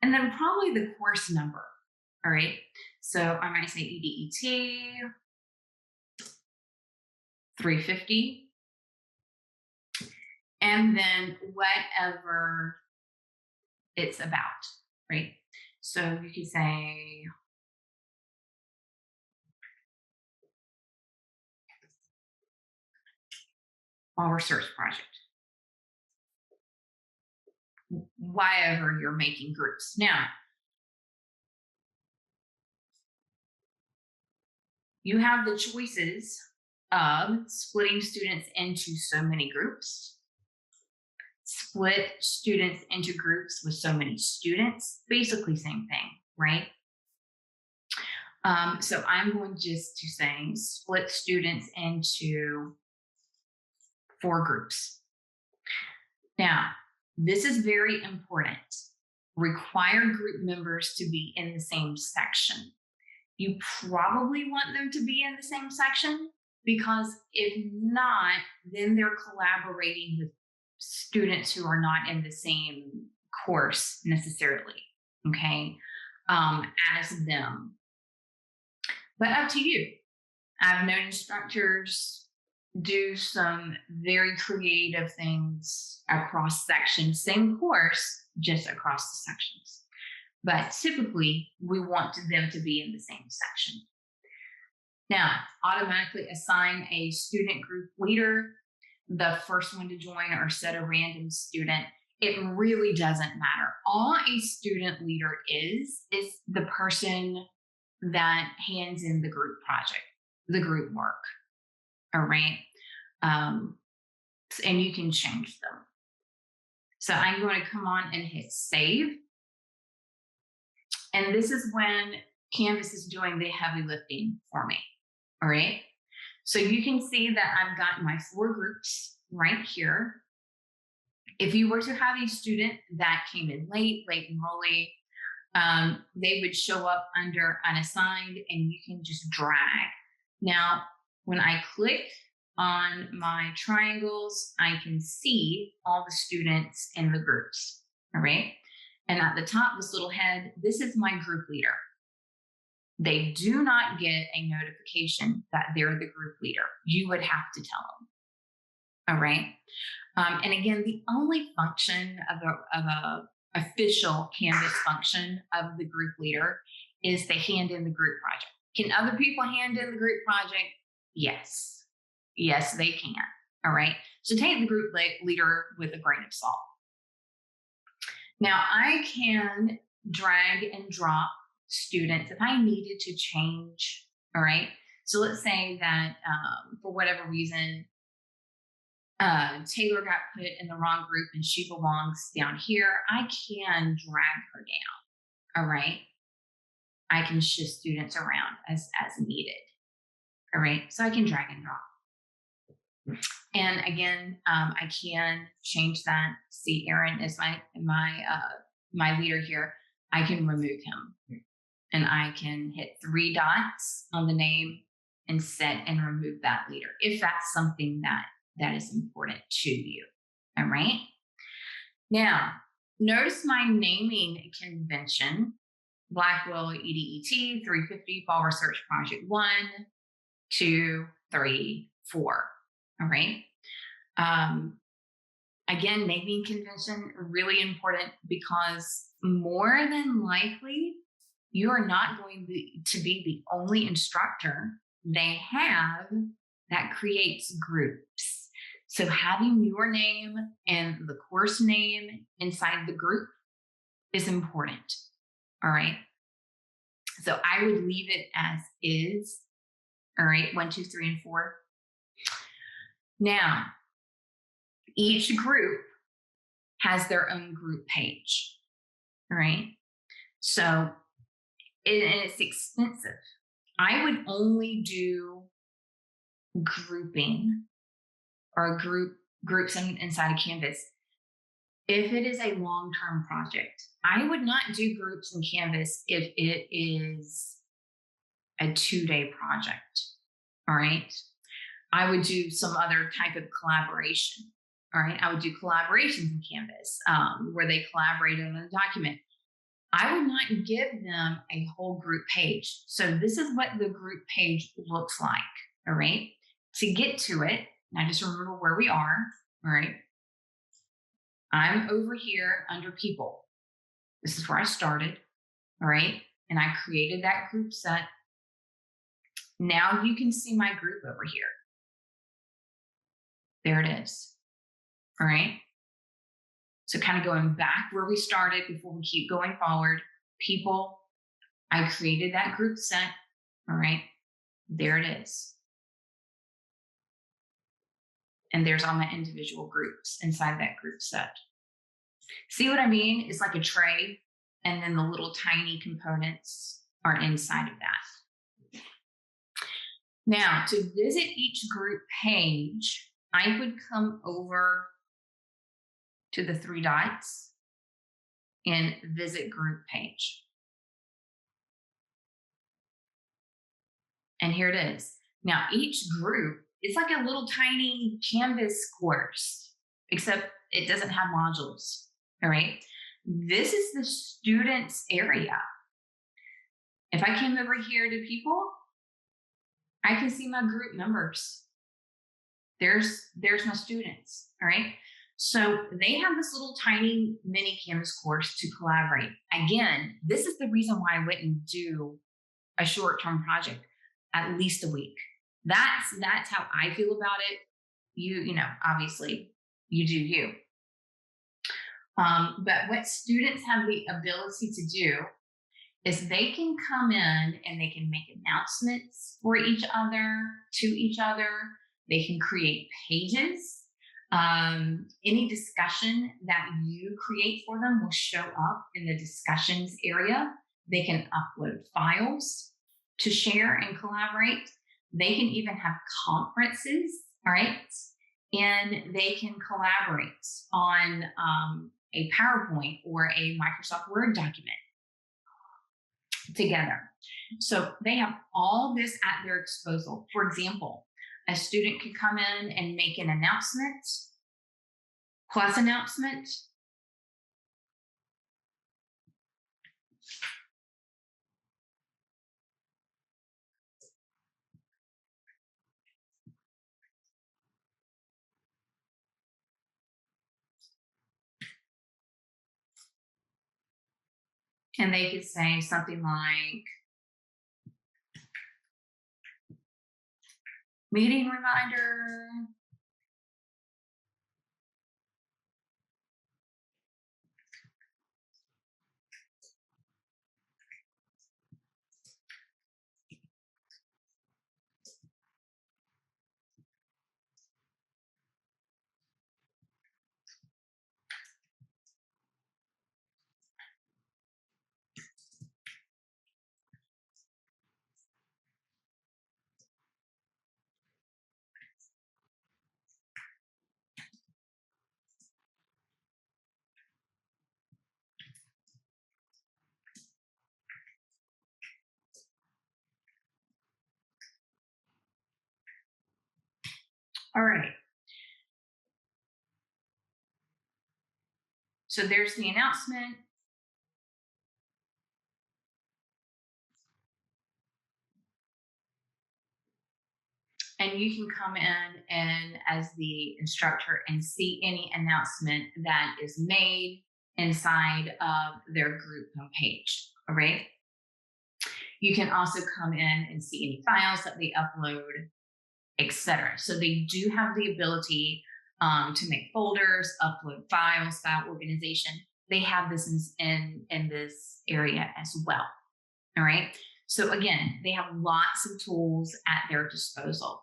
and then probably the course number. All right. So I might say EDET 350. And then whatever it's about, right? So you could say our research project. Whatever you're making groups. Now, you have the choices of splitting students into so many groups, split students into groups with so many students, basically same thing, right? So I'm going just to say split students into 4 groups. Now, this is very important. Require group members to be in the same section. You probably want them to be in the same section because if not, then they're collaborating with students who are not in the same course necessarily, okay, as them. But up to you. I've known instructors do some very creative things across sections, same course, just across the sections. But typically, we want them to be in the same section. Now, automatically assign a student group leader, the first one to join, or set a random student. It really doesn't matter. All a student leader is the person that hands in the group project, the group work, all right? And you can change them. So I'm going to come on and hit save. And this is when Canvas is doing the heavy lifting for me, all right? So you can see that I've got my 4 groups right here. If you were to have a student that came in late enrollee, they would show up under unassigned and you can just drag. Now, when I click on my triangles, I can see all the students in the groups, all right? And at the top, this little head, this is my group leader. They do not get a notification that they're the group leader. You would have to tell them, all right? And again, the only function of a official Canvas function of the group leader is they hand in the group project. Can other people hand in the group project? Yes. Yes, they can. All right. So take the group leader with a grain of salt. Now I can drag and drop students, if I needed to change, all right, so let's say that for whatever reason, Taylor got put in the wrong group and she belongs down here, I can drag her down, all right? I can shift students around as needed, all right? So I can drag and drop. And again, I can change that. See, Aaron is my leader here. I can remove him, and I can hit 3 dots on the name and set and remove that leader if that's something that is important to you. All right. Now, notice my naming convention: Blackwell EDET 350 Fall Research Project 1, 2, 3, 4. All right. Again, naming convention, really important, because more than likely, you are not going to be the only instructor they have that creates groups. So having your name and the course name inside the group is important. All right. So I would leave it as is. All right. 1, 2, 3, and 4. Now, each group has their own group page. All right. So it's expensive. I would only do grouping or groups inside of Canvas if it is a long-term project. I would not do groups in Canvas if it is a 2-day project. All right. I would do some other type of collaboration. All right. I would do collaborations in Canvas where they collaborate on a document. I would not give them a whole group page. So this is what the group page looks like. All right. To get to it, now just remember where we are. All right. I'm over here under people. This is where I started. All right. And I created that group set. Now you can see my group over here. There it is. All right. So kind of going back where we started before we keep going forward, people, I created that group set. All right. There it is. And there's all my individual groups inside that group set. See what I mean? It's like a tray, and then the little tiny components are inside of that. Now, to visit each group page, I would come over to the 3 dots and visit group page. And here it is. Now, each group is like a little tiny Canvas course, except it doesn't have modules. All right. This is the students area. If I came over here to people, I can see my group members. There's my students. All right. So they have this little tiny mini Canvas course to collaborate. Again, this is the reason why I wouldn't do a short-term project, at least a week. That's how I feel about it. You know, obviously you do you. But what students have the ability to do is they can come in and they can make announcements for each other, to each other. They can create pages. Any discussion that you create for them will show up in the discussions area. They can upload files to share and collaborate. They can even have conferences, all right? And they can collaborate on a PowerPoint or a Microsoft Word document together. So they have all this at their disposal. For example, a student could come in and make an announcement, plus announcement. And they could say something like, meeting reminder. All right. So there's the announcement. And you can come in and as the instructor and see any announcement that is made inside of their group homepage. All right. You can also come in and see any files that they upload, etc. So they do have the ability to make folders, upload files, file organization. They have this in this area as well. All right. So again, they have lots of tools at their disposal.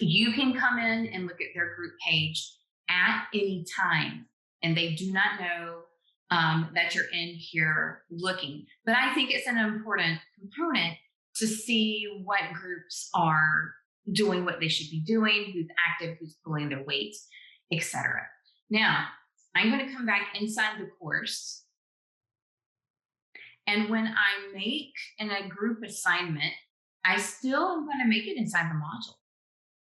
You can come in and look at their group page at any time, and they do not know that you're in here looking. But I think it's an important component to see what groups are doing what they should be doing, who's active, who's pulling their weight, etc. Now, I'm going to come back inside the course. And when I make a group assignment, I still am going to make it inside the module.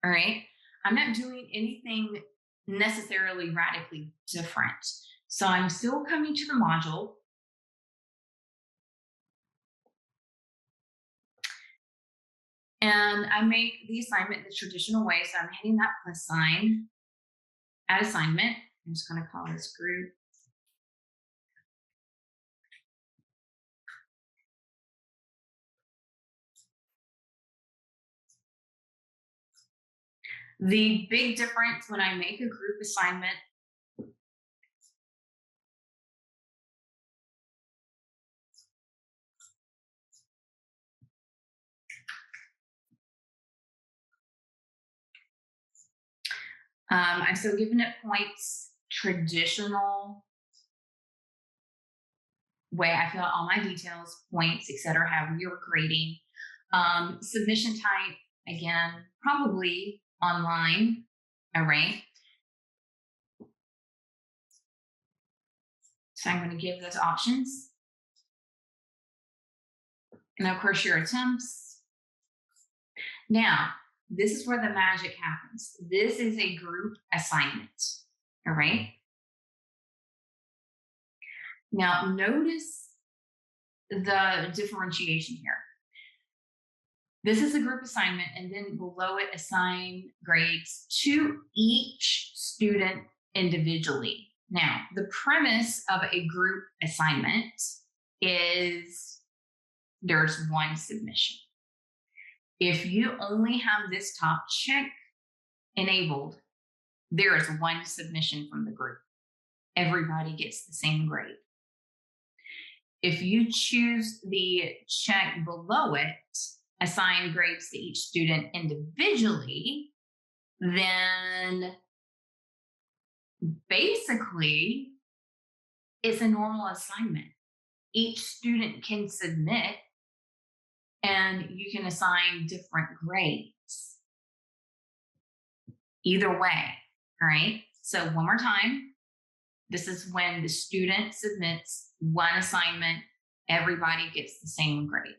All right. I'm not doing anything necessarily radically different. So I'm still coming to the module. And I make the assignment the traditional way. So I'm hitting that plus sign, add assignment. I'm just going to call this group. The big difference when I make a group assignment I'm still giving it points, traditional way. I fill out all my details, points, etc. Have your grading. Submission type, again, probably online. All right. So I'm going to give those options. And of course, your attempts. Now, this is where the magic happens. This is a group assignment. All right. Now, notice the differentiation here. This is a group assignment, and then below it, assign grades to each student individually. Now, the premise of a group assignment is there's one submission. If you only have this top check enabled, there is one submission from the group. Everybody gets the same grade. If you choose the check below it, assign grades to each student individually, then basically it's a normal assignment. Each student can submit and you can assign different grades. Either way, all right? So one more time, this is when the student submits one assignment, everybody gets the same grade.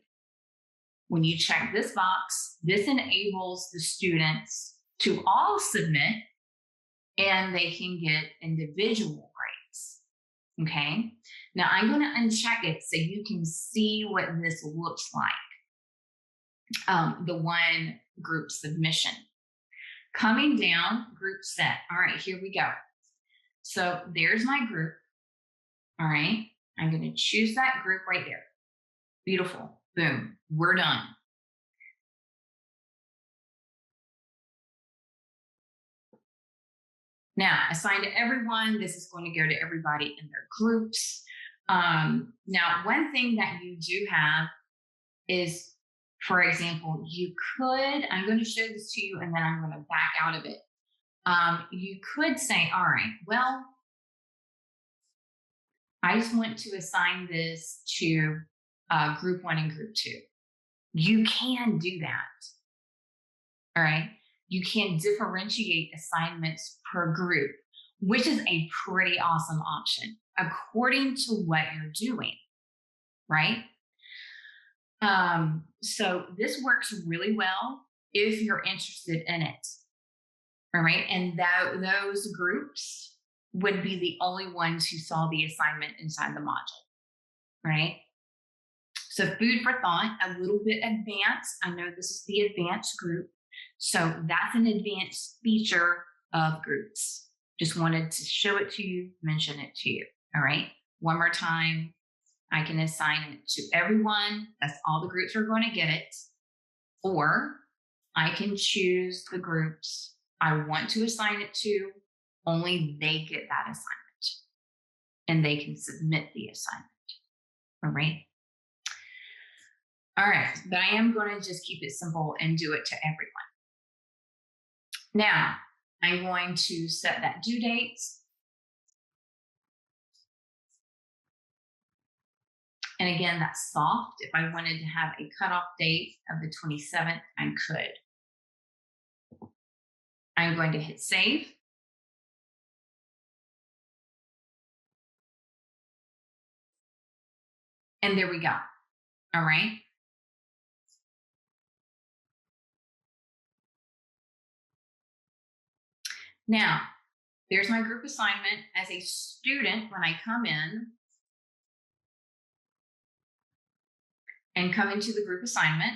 When you check this box, this enables the students to all submit and they can get individual grades. Okay. Now I'm going to uncheck it so you can see what this looks like. The one group submission. Coming down, group set. All right, here we go. So there's my group. All right. I'm going to choose that group right there. Beautiful. Boom. We're done. Now, assign to everyone. This is going to go to everybody in their groups. Now, one thing that you do have is, for example, you could, I'm going to show this to you and then I'm going to back out of it. You could say, all right, well, I just want to assign this to group 1 and group 2. You can do that. All right. You can differentiate assignments per group, which is a pretty awesome option according to what you're doing. Right. So this works really well if you're interested in it. All right. And those groups would be the only ones who saw the assignment inside the module. Right. So food for thought, a little bit advanced. I know this is the advanced group. So that's an advanced feature of groups. Just wanted to show it to you, mention it to you. All right. One more time. I can assign it to everyone. That's all the groups are going to get it. Or I can choose the groups I want to assign it to. Only they get that assignment. And they can submit the assignment. All right. All right. But I am going to just keep it simple and do it to everyone. Now, I'm going to set that due date. And again, that's soft. If I wanted to have a cutoff date of the 27th, I could. I'm going to hit save. And there we go. All right. Now, there's my group assignment. As a student, when I come in and come into the group assignment,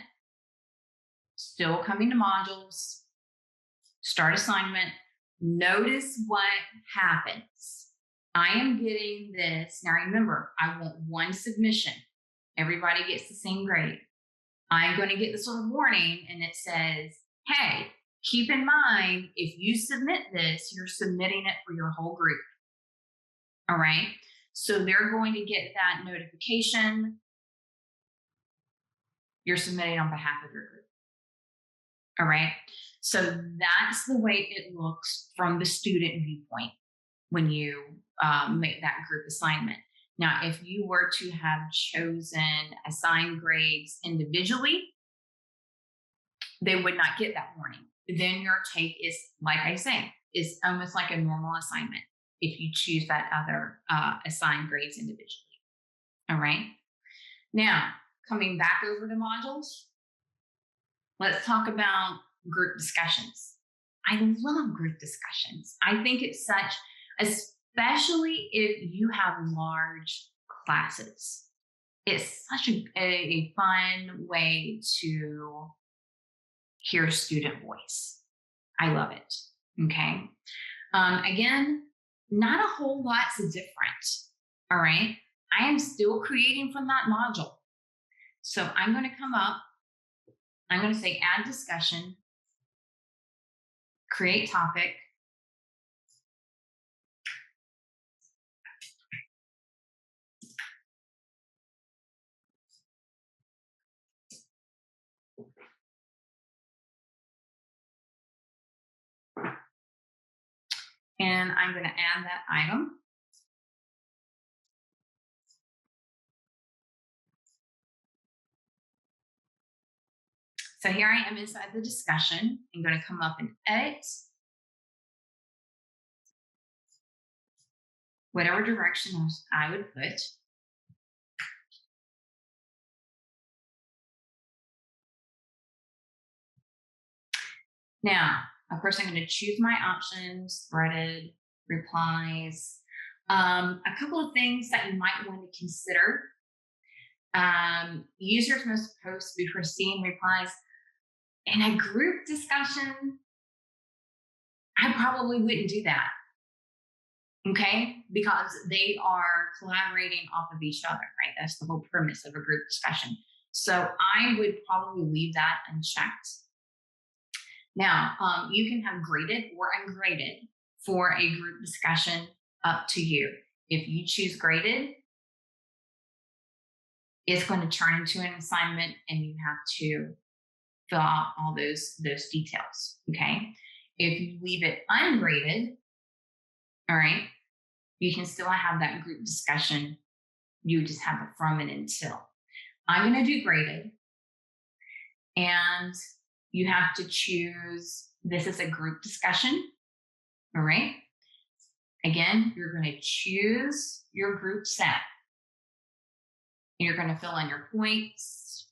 still coming to modules, start assignment, notice what happens. I am getting this. Now remember, I want one submission. Everybody gets the same grade. I'm going to get this little warning and it says, hey, keep in mind, if you submit this, you're submitting it for your whole group. All right. So they're going to get that notification. You're submitting on behalf of your group. All right. So that's the way it looks from the student viewpoint when you make that group assignment. Now, if you were to have chosen assigned grades individually, they would not get that warning. Then your take is, like I say, is almost like a normal assignment if you choose that other assigned grades individually. All right. Now, coming back over to modules, let's talk about group discussions. I love group discussions. I think it's such, especially if you have large classes, it's such a fun way to hear student voice. I love it. Okay. Again, not a whole lot's different. All right. I am still creating from that module. So I'm going to come up. I'm going to say add discussion, create topic. And I'm going to add that item. So here I am inside the discussion. I'm going to come up and edit whatever direction I would put. Now, of course, I'm going to choose my options, threaded, replies. A couple of things that you might want to consider. Users must post before seeing replies. In a group discussion, I probably wouldn't do that. Okay? Because they are collaborating off of each other, right? That's the whole premise of a group discussion. So I would probably leave that unchecked. Now, you can have graded or ungraded for a group discussion, up to you. If you choose graded, it's going to turn into an assignment and you have to fill out all those details, okay? If you leave it ungraded, all right, you can still have that group discussion. You just have it from and until. I'm going to do graded. And you have to choose, this is a group discussion, all right? Again, you're going to choose your group set. You're going to fill in your points,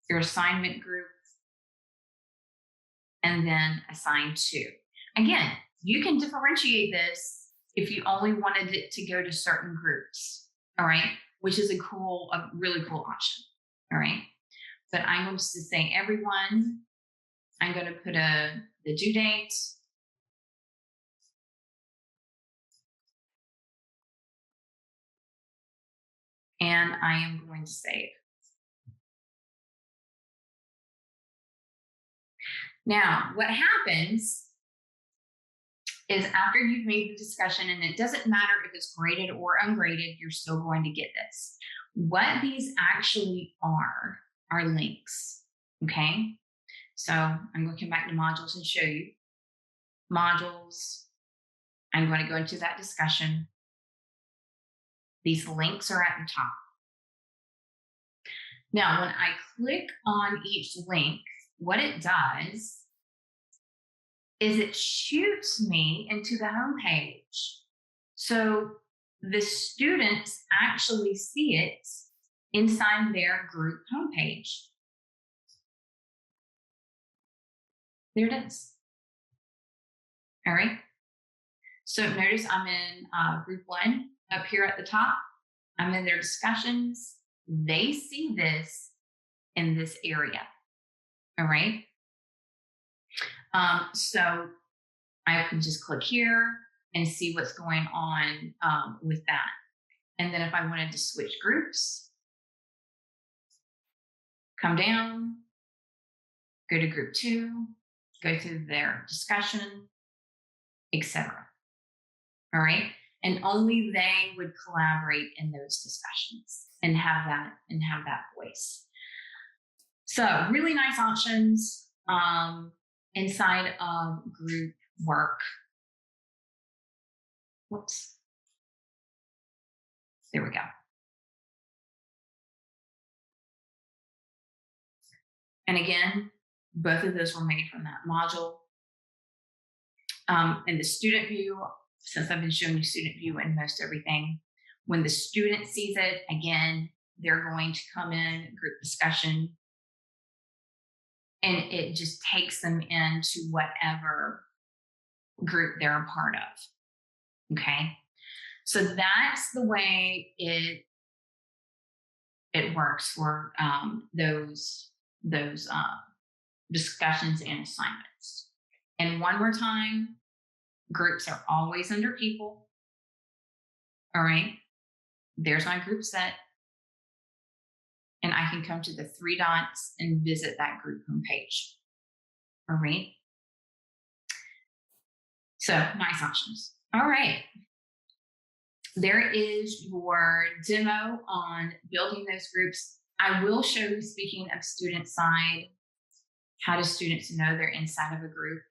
your assignment group, and then assign to. Again, you can differentiate this if you only wanted it to go to certain groups, all right, which is a really cool option, all right. But I'm going to say everyone. I'm going to put the due date. And I am going to save. Now, what happens is after you've made the discussion, and it doesn't matter if it's graded or ungraded, you're still going to get this. What these actually are links, okay? So I'm going to come back to modules and show you. Modules, I'm going to go into that discussion. These links are at the top. Now, when I click on each link, what it does is it shoots me into the home page. So the students actually see it inside their group homepage. There it is. All right. So notice I'm in group 1 up here at the top. I'm in their discussions. They see this in this area. All right. So I can just click here and see what's going on with that. And then if I wanted to switch groups, come down, go to group 2, go through their discussion, etc. All right. And only they would collaborate in those discussions and have that voice. So really nice options inside of group work. Whoops. There we go. And again, both of those were made from that module. And the student view, since I've been showing you student view in most everything, when the student sees it, again, they're going to come in group discussion, and it just takes them into whatever group they're a part of. Okay. So that's the way it works for those discussions and assignments. And one more time, groups are always under people. All right. There's my group set. And I can come to the 3 dots and visit that group homepage. All right. So nice options. All right. There is your demo on building those groups. I will show you, speaking of student side, how do students know they're inside of a group?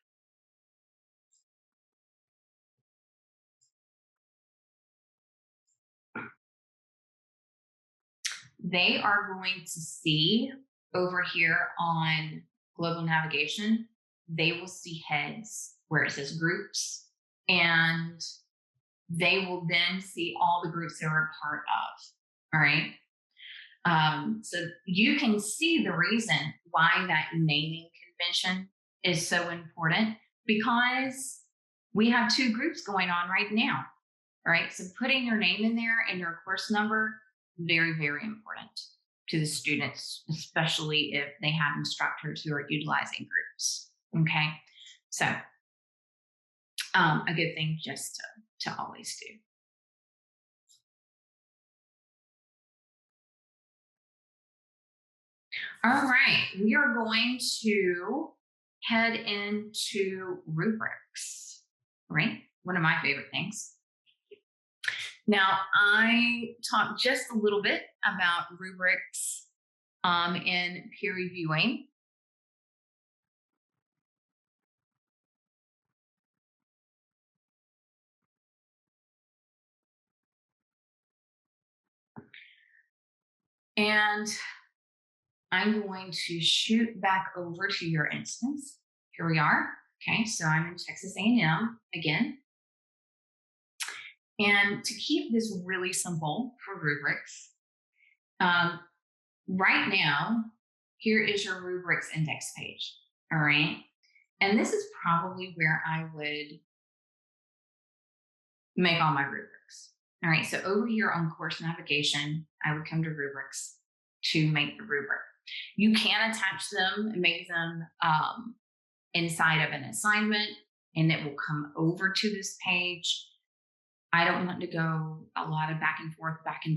They are going to see over here on global navigation, they will see heads where it says groups, and they will then see all the groups they're a part of. All right. So you can see the reason why that naming convention is so important, because we have 2 groups going on right now. All right. So putting your name in there and your course number, very, very important to the students, especially if they have instructors who are utilizing groups. Okay. So a good thing just to always do. All right, we are going to head into rubrics, right? One of my favorite things. Now, I talked just a little bit about rubrics in peer reviewing. And I'm going to shoot back over to your instance. Here we are. Okay, so I'm in Texas A&M again. And to keep this really simple for rubrics, right now, here is your rubrics index page. All right. And this is probably where I would make all my rubrics. All right, so over here on course navigation, I would come to rubrics to make the rubric. You can attach them and make them inside of an assignment, and it will come over to this page. I don't want to go a lot of back and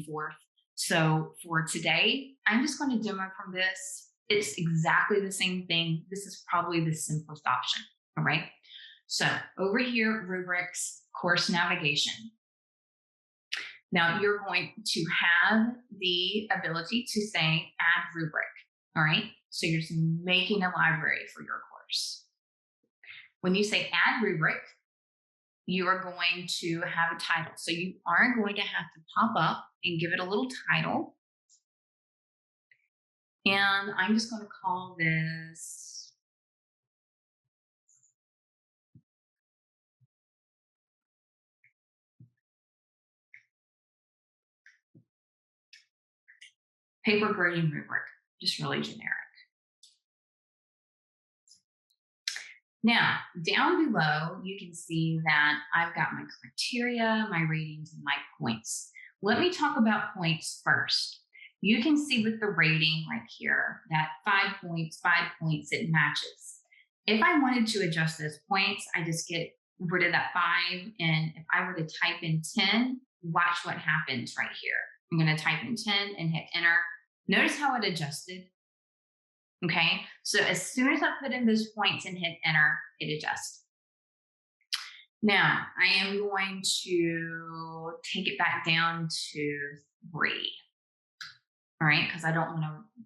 forth. So for today, I'm just going to demo from this. It's exactly the same thing. This is probably the simplest option, all right? So over here, rubrics, course navigation. Now you're going to have the ability to say add rubric, all right? So you're just making a library for your course. When you say add rubric, you are going to have a title. So you are going to have to pop up and give it a little title. And I'm just going to call this paper grading rubric, just really generic. Now, down below, you can see that I've got my criteria, my ratings, and my points. Let me talk about points first. You can see with the rating right here that 5 points, it matches. If I wanted to adjust those points, I just get rid of that 5. And if I were to type in 10, watch what happens right here. I'm going to type in 10 and hit enter. Notice how it adjusted. Okay, so as soon as I put in those points and hit enter, it adjusts. Now, I am going to take it back down to 3. All right, because I don't want to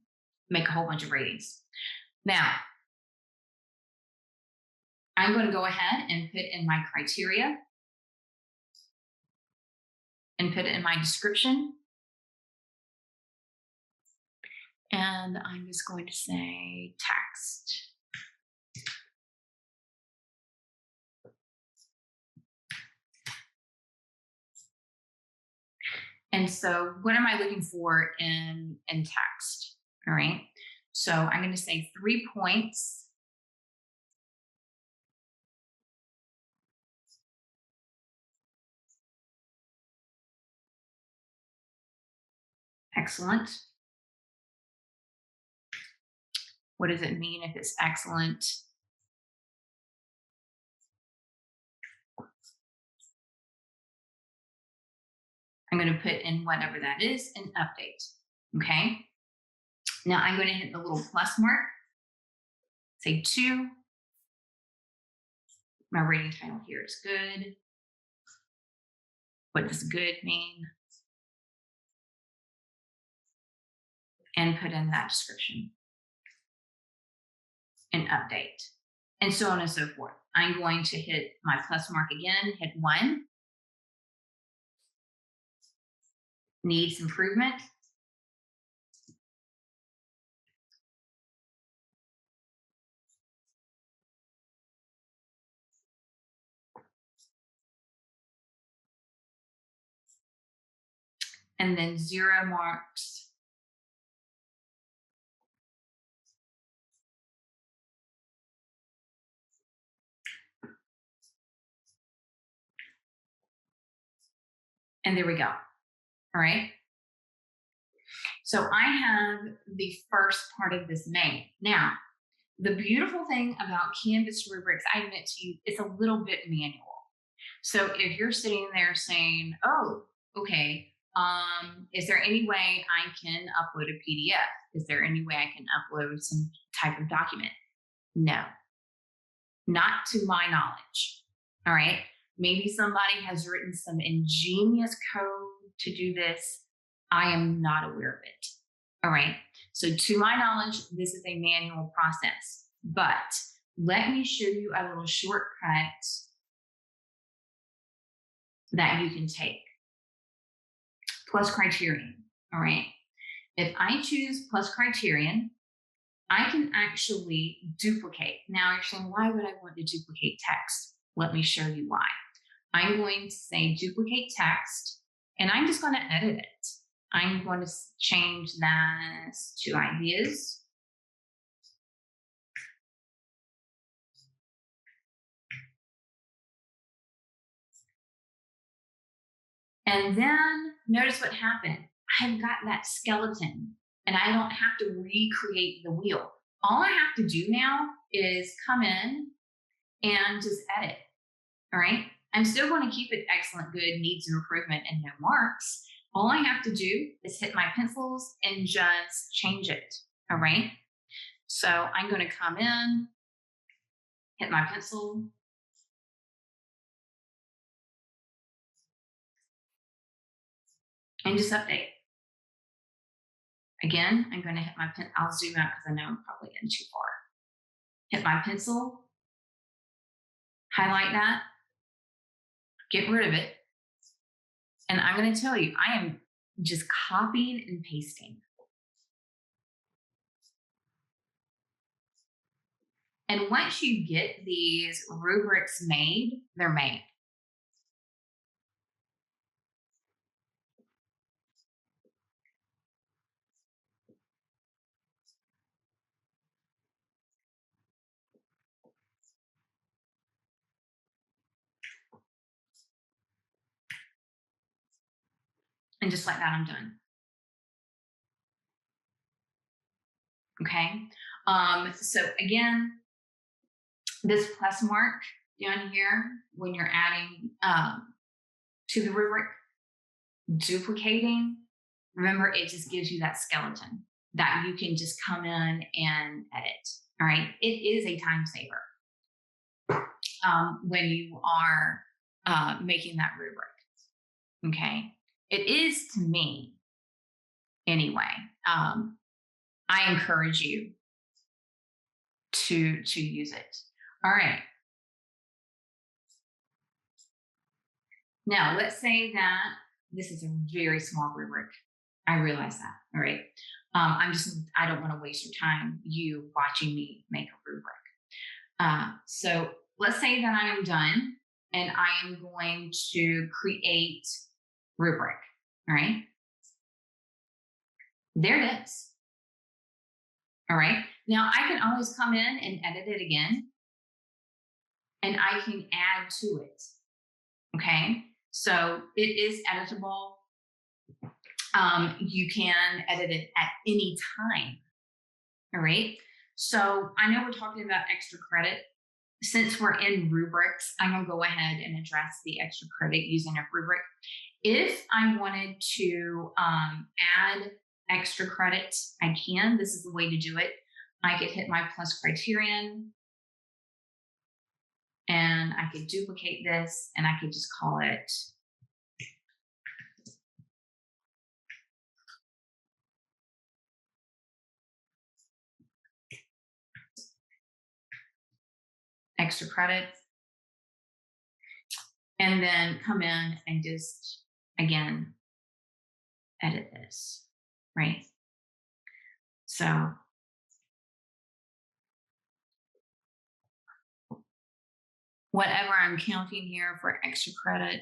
make a whole bunch of ratings. Now, I'm going to go ahead and put in my criteria and put it in my description. And I'm just going to say text. And so what am I looking for in text? All right. So I'm going to say 3 points. Excellent. What does it mean if it's excellent? I'm going to put in whatever that is and update. Okay. Now I'm going to hit the little plus mark, say 2. My rating title here is good. What does good mean? And put in that description and update, and so on and so forth. I'm going to hit my plus mark again, hit 1. Needs improvement. And then 0 marks. And there we go. All right. So I have the first part of this made. Now, the beautiful thing about Canvas rubrics, I admit to you, it's a little bit manual. So if you're sitting there saying, oh, okay, is there any way I can upload a PDF? Is there any way I can upload some type of document? No, not to my knowledge. All right. Maybe somebody has written some ingenious code to do this. I am not aware of it. All right. So to my knowledge, this is a manual process, but let me show you a little shortcut that you can take. Plus criterion. All right. If I choose plus criterion, I can actually duplicate. Now you're saying, why would I want to duplicate text? Let me show you why. I'm going to say duplicate text, and I'm just going to edit it. I'm going to change that to ideas. And then notice what happened. I've got that skeleton and I don't have to recreate the wheel. All I have to do now is come in and just edit. All right. I'm still going to keep it excellent, good, needs improvement, and no marks. All I have to do is hit my pencils and just change it. All right. So I'm going to come in, hit my pencil, and just update. Again, I'm going to hit my pen. I'll zoom out because I know I'm probably getting too far. Hit my pencil, highlight that, get rid of it. And I'm going to tell you, I am just copying and pasting. And once you get these rubrics made, they're made. And just like that, I'm done. Okay. So again, this plus mark down here, when you're adding to the rubric, duplicating, remember, it just gives you that skeleton that you can just come in and edit. All right. It is a time saver when you are making that rubric. Okay. It is to me anyway. I encourage you to use it. All right. Now, let's say that this is a very small rubric. I realize that. All right. I don't want to waste your time, you watching me make a rubric. So let's say that I am done and I am going to create rubric. All right. There it is. All right. Now I can always come in and edit it again, and I can add to it. Okay. So it is editable. You can edit it at any time. All right. So I know we're talking about extra credit. Since we're in rubrics, I'm going to go ahead and address the extra credit using a rubric. If I wanted to add extra credit, I can. This is the way to do it. I could hit my plus criterion and I could duplicate this and I could just call it extra credit, and then come in and just, again, edit this, right? So whatever I'm counting here for extra credit,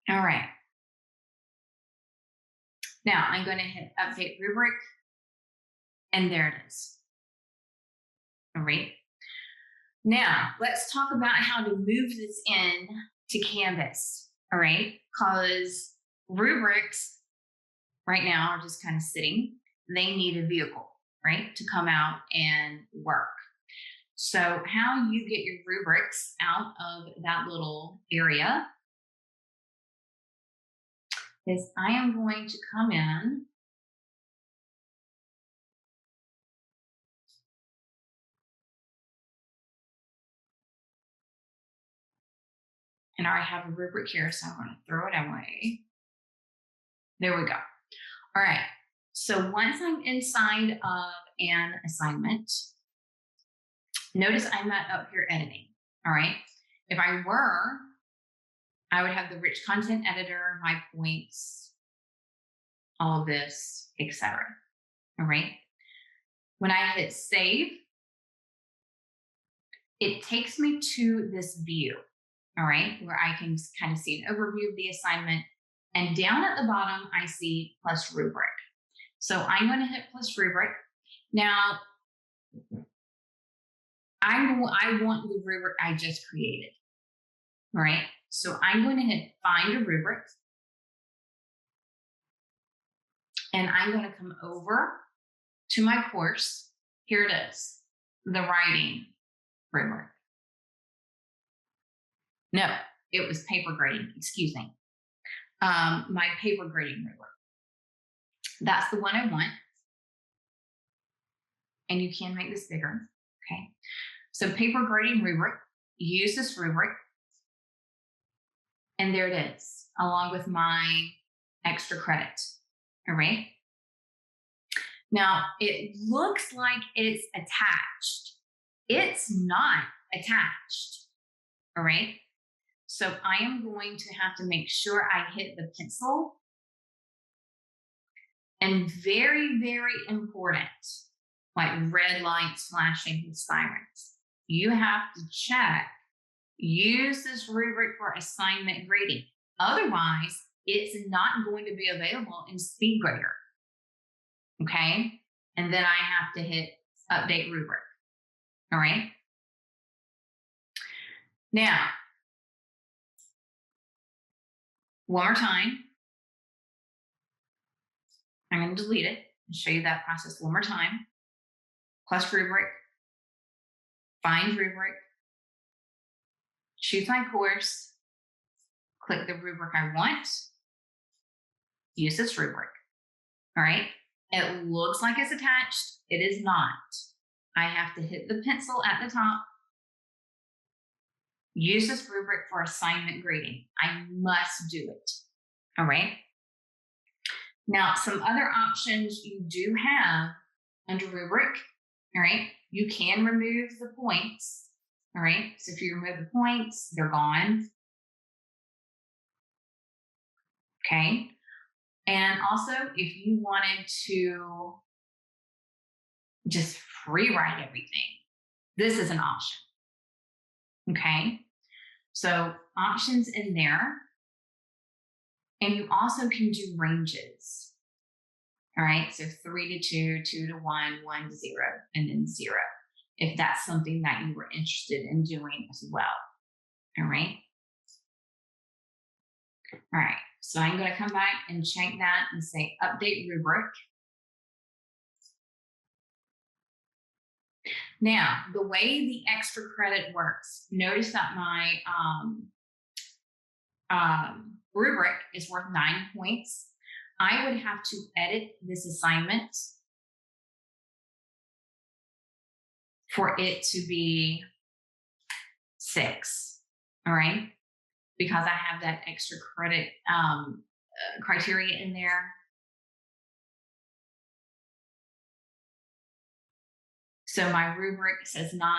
all right. Now I'm going to hit update rubric, and there it is. All right. Now let's talk about how to move this in to Canvas. All right. Because rubrics right now are just kind of sitting. They need a vehicle, right, to come out and work. So how you get your rubrics out of that little area is I am going to come in And I already have a rubric here, so I'm going to throw it away. There we go. All right. So once I'm inside of an assignment, notice I'm not up here editing. All right. If I were, I would have the rich content editor, my points, all of this, etc. All right. When I hit save, it takes me to this view, all right, where I can kind of see an overview of the assignment. And down at the bottom, I see plus rubric. So I'm going to hit plus rubric. Now, I want the rubric I just created, all right? So I'm going to hit find a rubric. And I'm going to come over to my course. Here it is, the writing rubric. No, it was paper grading, excuse me. My paper grading rubric. That's the one I want. And you can make this bigger, okay? So paper grading rubric, use this rubric. And there it is, along with my extra credit, all right? Now, it looks like it's attached. It's not attached, all right? So I am going to have to make sure I hit the pencil. And very, very important, like red lights flashing with sirens. You have to check, use this rubric for assignment grading. Otherwise, it's not going to be available in Speedgrader. Okay? And then I have to hit update rubric. All right? Now, one more time. I'm going to delete it and show you that process one more time. Plus rubric, find rubric, choose my course, click the rubric I want, use this rubric. All right? It looks like it's attached. It is not. I have to hit the pencil at the top. Use this rubric for assignment grading. I must do it. All right? Now, some other options you do have under rubric, all right? You can remove the points, all right? So if you remove the points, they're gone. Okay? And also, if you wanted to just free write everything, this is an option. Okay? So options in there. And you also can do ranges. All right, so 3 to 2, 2 to 1, 1 to 0, and then 0, if that's something that you were interested in doing as well. All right. All right, so I'm going to come back and check that and say update rubric. Now, the way the extra credit works, notice that my rubric is worth 9 points. I would have to edit this assignment for it to be 6, all right? Because I have that extra credit criteria in there. So my rubric says 9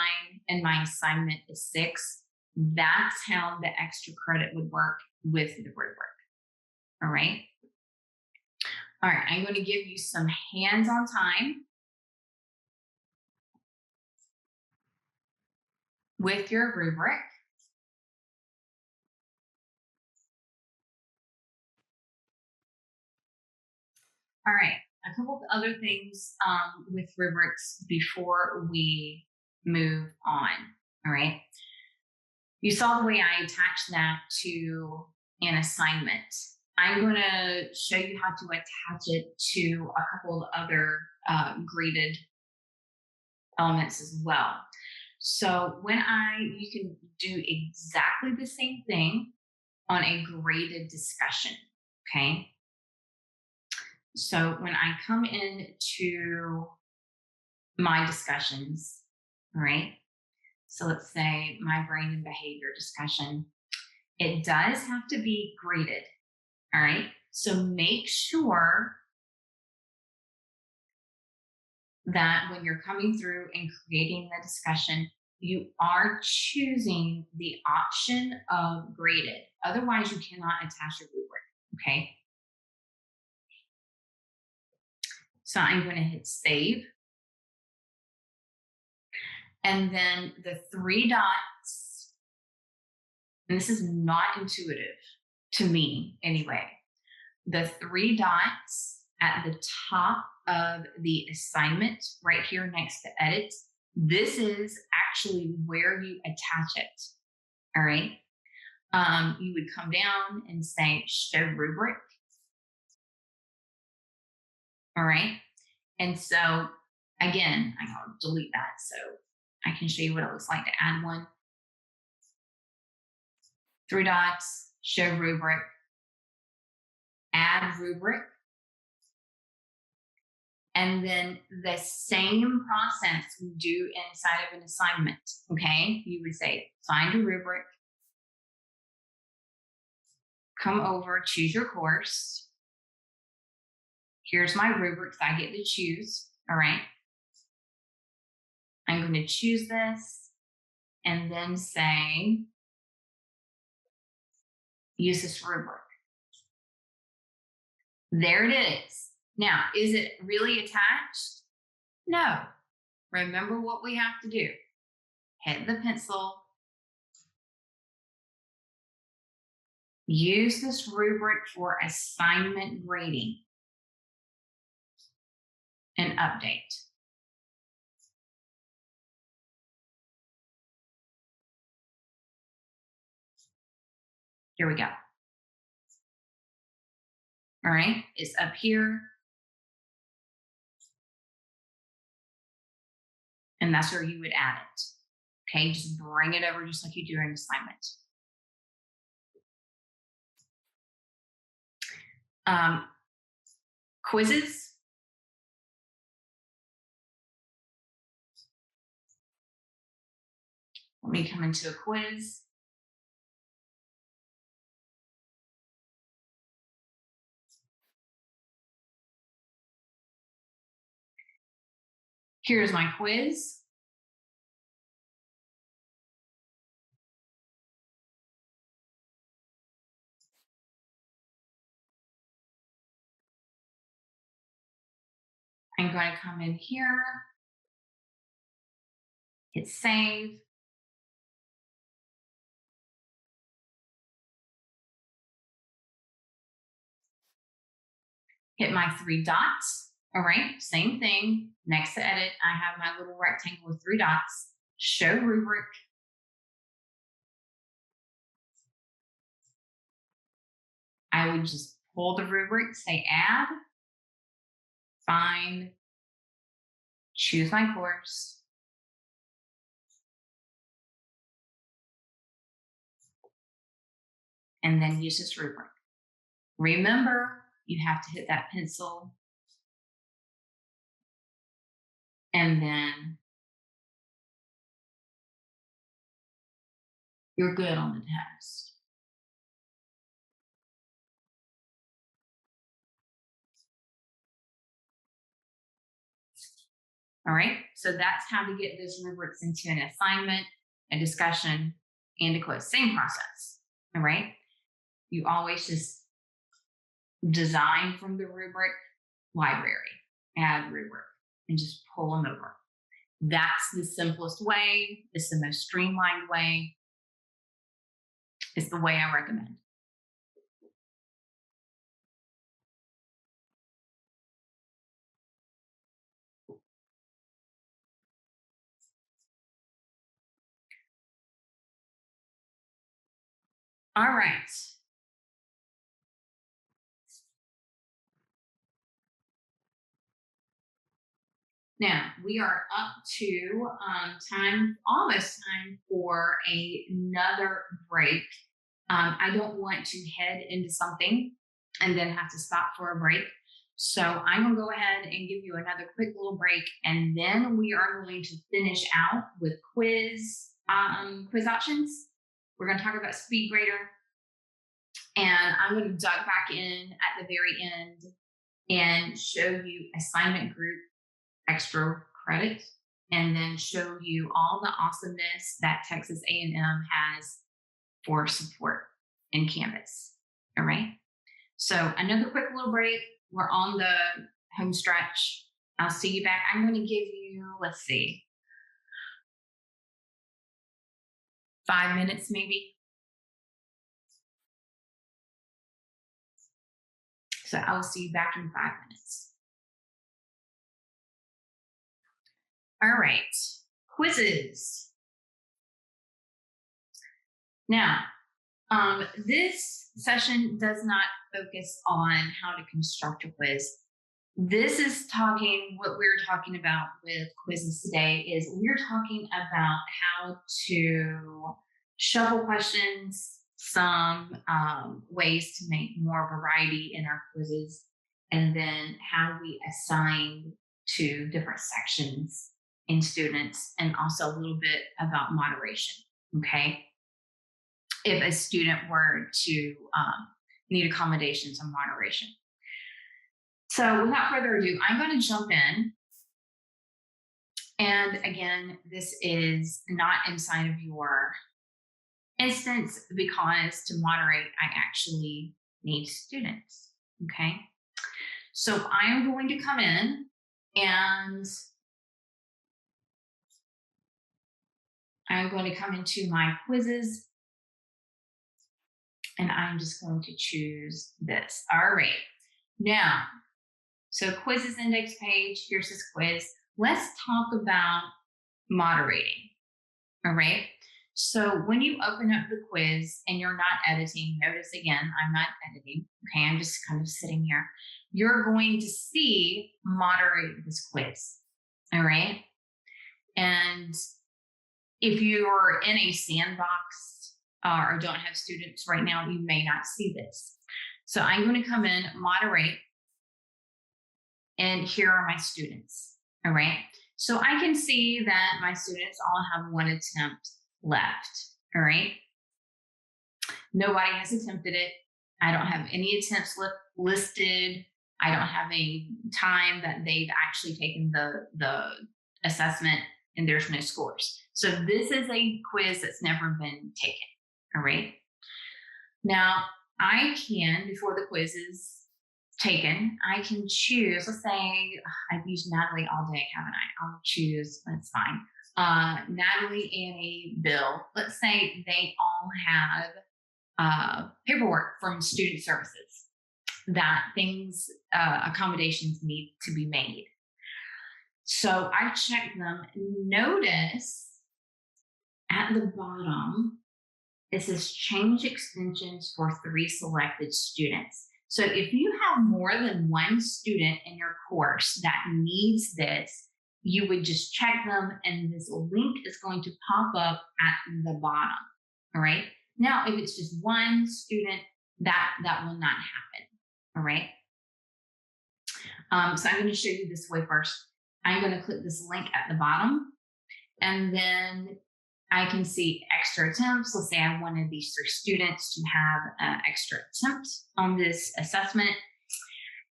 and my assignment is 6. That's how the extra credit would work with the rubric, all right? All right, I'm going to give you some hands-on time with your rubric. All right, a couple of other things with rubrics before we move on, all right? You saw the way I attached that to an assignment. I'm going to show you how to attach it to a couple of other graded elements as well. So you can do exactly the same thing on a graded discussion, okay? So when I come into my discussions, all right? So let's say my brain and behavior discussion. It does have to be graded, all right? So make sure that when you're coming through and creating the discussion, you are choosing the option of graded. Otherwise, you cannot attach a rubric, okay? So I'm going to hit save. And then the 3 dots, and this is not intuitive to me anyway. The 3 dots at the top of the assignment right here next to edit, this is actually where you attach it, all right? You would come down and say show rubric, all right? And so again, I'll delete that so I can show you what it looks like to add one. 3 dots, show rubric, add rubric. And then the same process we do inside of an assignment, okay? You would say, find a rubric, come over, choose your course. Here's my rubrics I get to choose, all right? I'm going to choose this and then say, use this rubric. There it is. Now, is it really attached? No. Remember what we have to do. Hit the pencil. Use this rubric for assignment grading and update. Here we go. All right, it's up here. And that's where you would add it. Okay, just bring it over just like you do an assignment. Quizzes. Let me come into a quiz. Here's my quiz. I'm going to come in here, hit save. Hit my 3 dots. All right, same thing. Next to edit, I have my little rectangle with 3 dots. Show rubric. I would just pull the rubric, say add, find, choose my course. And then use this rubric. Remember, you have to hit that pencil. And then you're good on the test. All right, so that's how to get those rubrics into an assignment, a discussion, and a quiz. Same process, all right? You always just design from the rubric library, add rubric, and just pull them over. That's the simplest way. It's the most streamlined way. It's the way I recommend. All right. Now we are up to almost time for another break. I don't want to head into something and then have to stop for a break. So I'm gonna go ahead and give you another quick little break, and then we are going to finish out with quiz options. We're gonna talk about Speedgrader, And I'm going to duck back in at the very end and show you assignment group extra credit, and then show you all the awesomeness that Texas A&M has for support in Canvas. All right. So another quick little break. We're on the home stretch. I'll see you back. I'm going to give you, let's see, 5 minutes maybe. So I will see you back in 5 minutes. All right, quizzes. Now, this session does not focus on how to construct a quiz. This is what we're talking about with quizzes today is we're talking about how to shuffle questions, some ways to make more variety in our quizzes, and then how we assign to different sections in students, and also a little bit about moderation, okay? If a student were to need accommodations on moderation. So without further ado, I'm going to jump in. And again, this is not inside of your instance because to moderate, I actually need students, okay? So I am going to come in and I'm going to come into my quizzes and I'm just going to choose this. All right. Now, so quizzes index page, here's this quiz. Let's talk about moderating. All right. So when you open up the quiz and you're not editing, notice again, I'm not editing. Okay. I'm just kind of sitting here. You're going to see moderate this quiz. All right. And if you're in a sandbox or don't have students right now, you may not see this. So I'm going to come in, moderate, and here are my students. All right. So I can see that my students all have one attempt left. All right. Nobody has attempted it. I don't have any attempts listed. I don't have a time that they've actually taken the assessment, and there's no scores. So this is a quiz that's never been taken. All right. Now I can, before the quiz is taken, I can choose, let's say I've used Natalie all day, haven't I? I'll choose, that's fine. Natalie and a Bill, let's say they all have paperwork from student services that things, accommodations need to be made. So I check them. Notice at the bottom, it says change extensions for 3 selected students. So if you have more than one student in your course that needs this, you would just check them and this link is going to pop up at the bottom. All right. Now, if it's just one student, that will not happen. All right. So I'm going to show you this way first. I'm going to click this link at the bottom, and then I can see extra attempts. Let's say I wanted these 3 students to have an extra attempt on this assessment.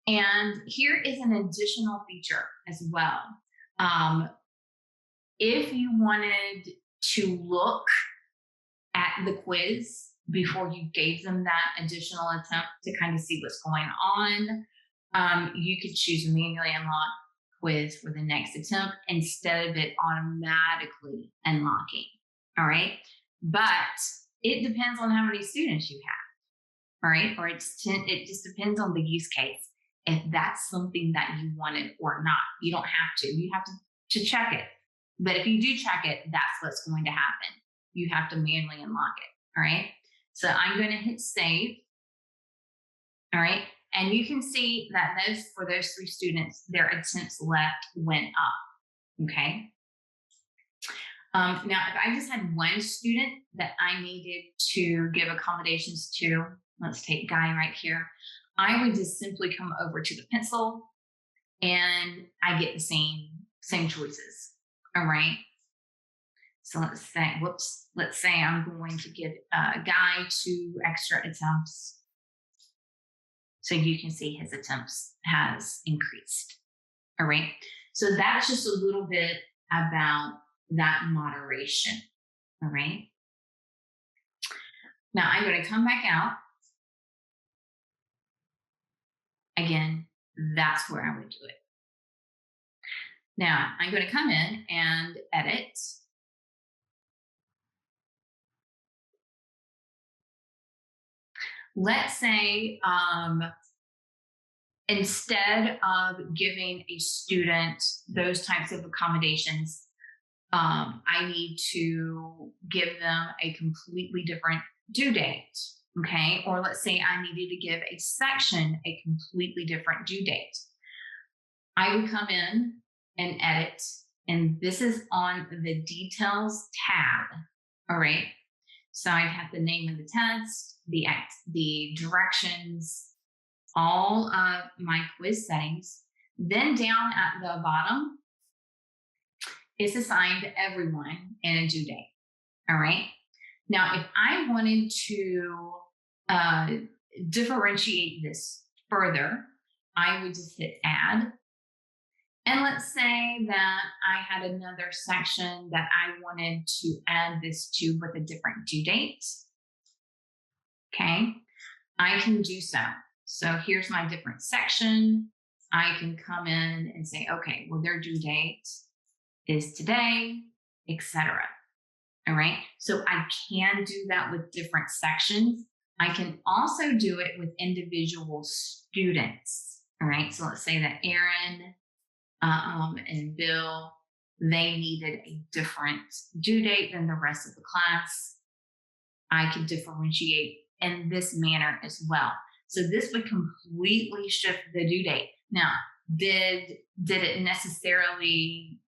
And here is an additional feature as well. If you wanted to look at the quiz before you gave them that additional attempt to kind of see what's going on, you could choose manually unlock quiz for the next attempt instead of it automatically unlocking. All right. But it depends on how many students you have. All right. Or it just depends on the use case. If that's something that you wanted or not, you don't have to. You have to check it. But if you do check it, that's what's going to happen. You have to manually unlock it. All right. So I'm going to hit save. All right. And you can see that for those 3 students, their attempts left went up. Okay. Now, if I just had one student that I needed to give accommodations to, let's take Guy right here, I would just simply come over to the pencil and I get the same choices. All right. So let's say I'm going to give Guy 2 extra attempts. So you can see his attempts has increased. All right. So that's just a little bit about that moderation. All right. Now I'm going to come back out. Again, that's where I would do it. Now I'm going to come in and edit. Let's say instead of giving a student those types of accommodations, I need to give them a completely different due date. Okay. Or let's say I needed to give a section a completely different due date. I would come in and edit, and this is on the details tab. All right. So I'd have the name of the test, the directions, all of my quiz settings. Then down at the bottom, it's assigned to everyone and a due date. All right. Now, if I wanted to differentiate this further, I would just hit add. And let's say that I had another section that I wanted to add this to with a different due date. Okay, I can do so. So here's my different section. I can come in and say, okay, well, their due date is today, etc. All right, so I can do that with different sections. I can also do it with individual students. All right, so let's say that Aaron and Bill, they needed a different due date than the rest of the class. I could differentiate in this manner as well. So this would completely shift the due date. Now, did it necessarily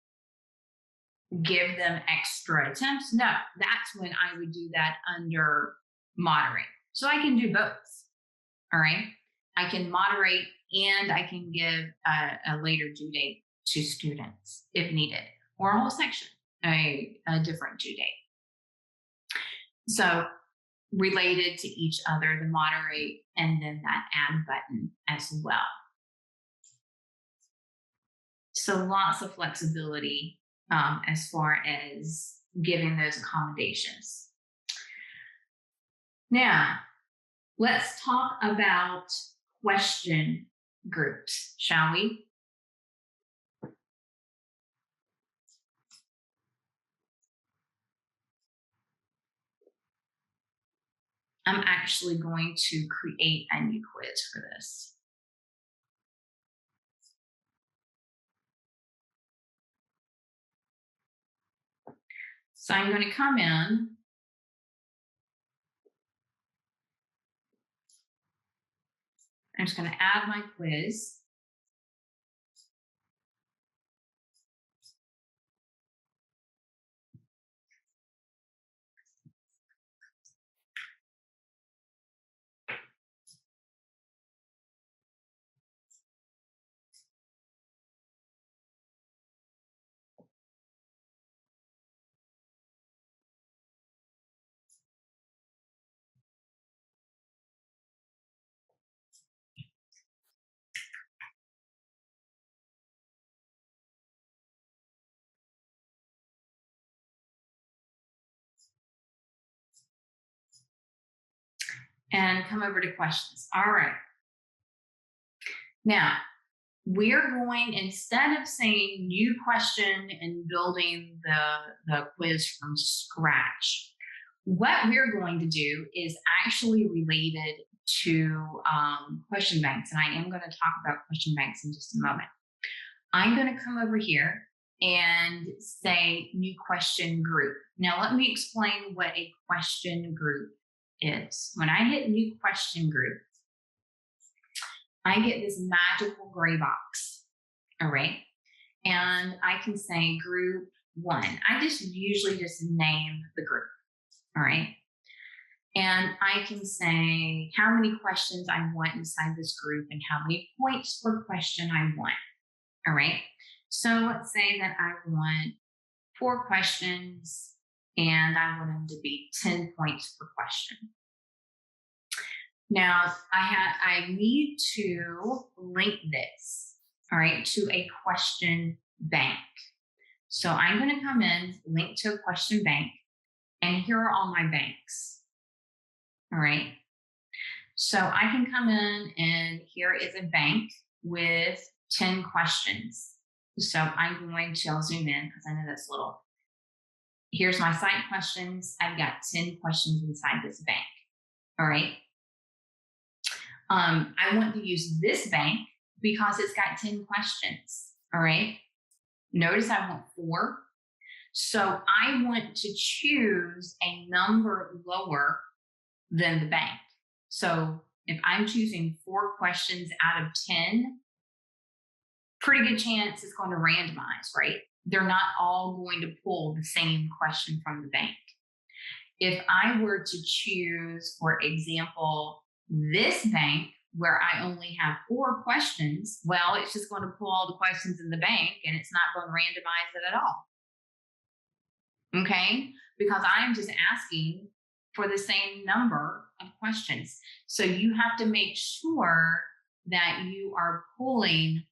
give them extra attempts? No, that's when I would do that under moderate. So I can do both. All right. I can moderate and I can give a later due date to students if needed, or a whole section, a different due date. So related to each other, the moderate and then that add button as well. So lots of flexibility as far as giving those accommodations. Now, let's talk about question groups, shall we? I'm actually going to create a new quiz for this. So I'm going to come in. I'm just going to add my quiz. And come over to questions. All right. Now, we're going, instead of saying new question and building the quiz from scratch, what we're going to do is actually related to question banks. And I am going to talk about question banks in just a moment. I'm going to come over here and say new question group. Now, let me explain what a question group is. When I hit new question group, I get this magical gray box, all right? And I can say group 1. I usually just name the group, all right? And I can say how many questions I want inside this group and how many points per question I want, all right? So let's say that I want 4 questions and I want them to be 10 points per question. Now I need to link this, all right, to a question bank. So I'm going to come in, link to a question bank, and here are all my banks. All right. So I can come in and here is a bank with 10 questions. So I'm going to, I'll zoom in because I know that's little. Here's my site questions. I've got 10 questions inside this bank. All right. I want to use this bank because it's got 10 questions. All right. Notice I want 4. So I want to choose a number lower than the bank. So if I'm choosing 4 questions out of 10, pretty good chance it's going to randomize, right? They're not all going to pull the same question from the bank. If I were to choose, for example, this bank where I only have 4 questions, well, it's just going to pull all the questions in the bank and it's not going to randomize it at all. Okay? Because I'm just asking for the same number of questions. So you have to make sure that you are pulling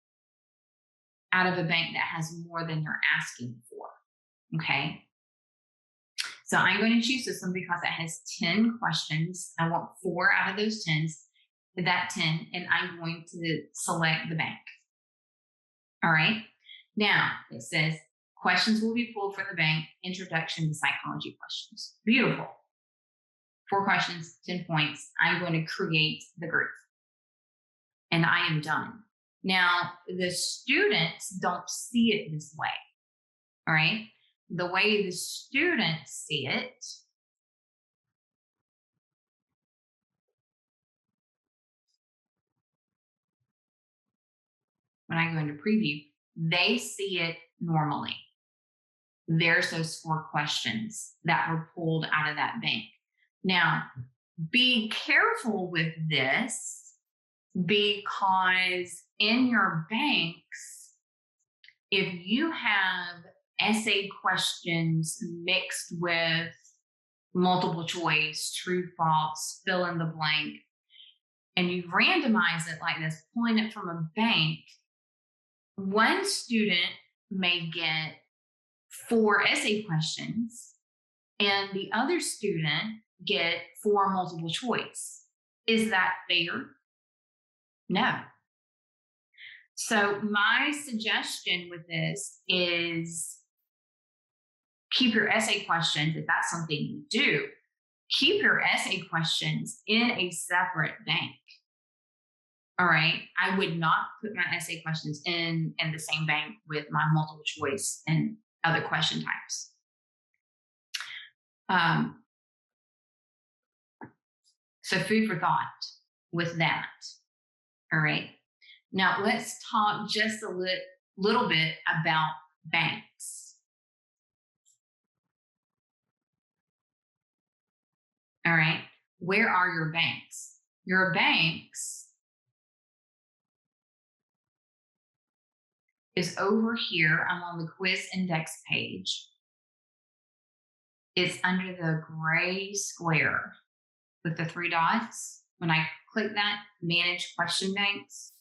out of a bank that has more than you're asking for. Okay? So I'm going to choose this one because it has 10 questions. I want 4 out of those 10s, that 10, and I'm going to select the bank. All right. Now it says questions will be pulled from the bank, introduction to psychology questions. Beautiful. 4 questions, 10 points. I'm going to create the group. And I am done. Now, the students don't see it this way. All right. The way the students see it when I go into preview, they see it normally. There's those 4 questions that were pulled out of that bank. Now, be careful with this because in your banks, if you have essay questions mixed with multiple choice, true, false, fill in the blank, and you randomize it like this, pulling it from a bank, one student may get 4 essay questions and the other student get 4 multiple choice. Is that fair? No. So my suggestion with this is keep your essay questions, if that's something you do, keep your essay questions in a separate bank. All right. I would not put my essay questions in the same bank with my multiple choice and other question types. So food for thought with that. All right. Now let's talk just a little bit about banks. All right. Where are your banks? Your banks is over here. I'm on the quiz index page. It's under the gray square with the 3 dots. When I click that, manage question banks.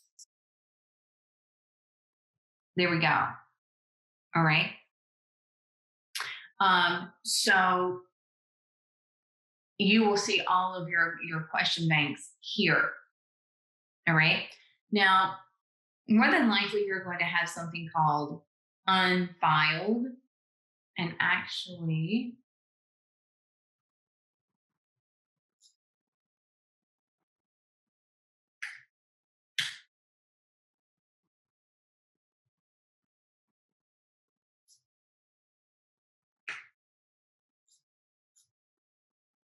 There we go. All right. So you will see all of your question banks here. All right. Now, more than likely, you're going to have something called unfiled. And actually,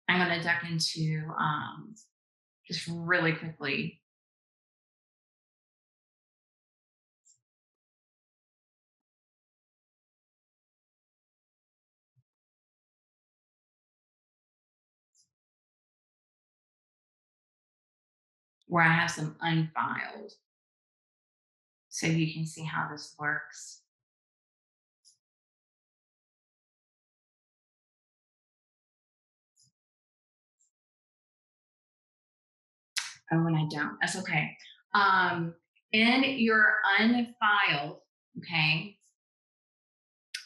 I'm going to duck into just really quickly. Where I have some unfiled. So you can see how this works. Oh, and I don't. That's okay. In your unfiled, okay,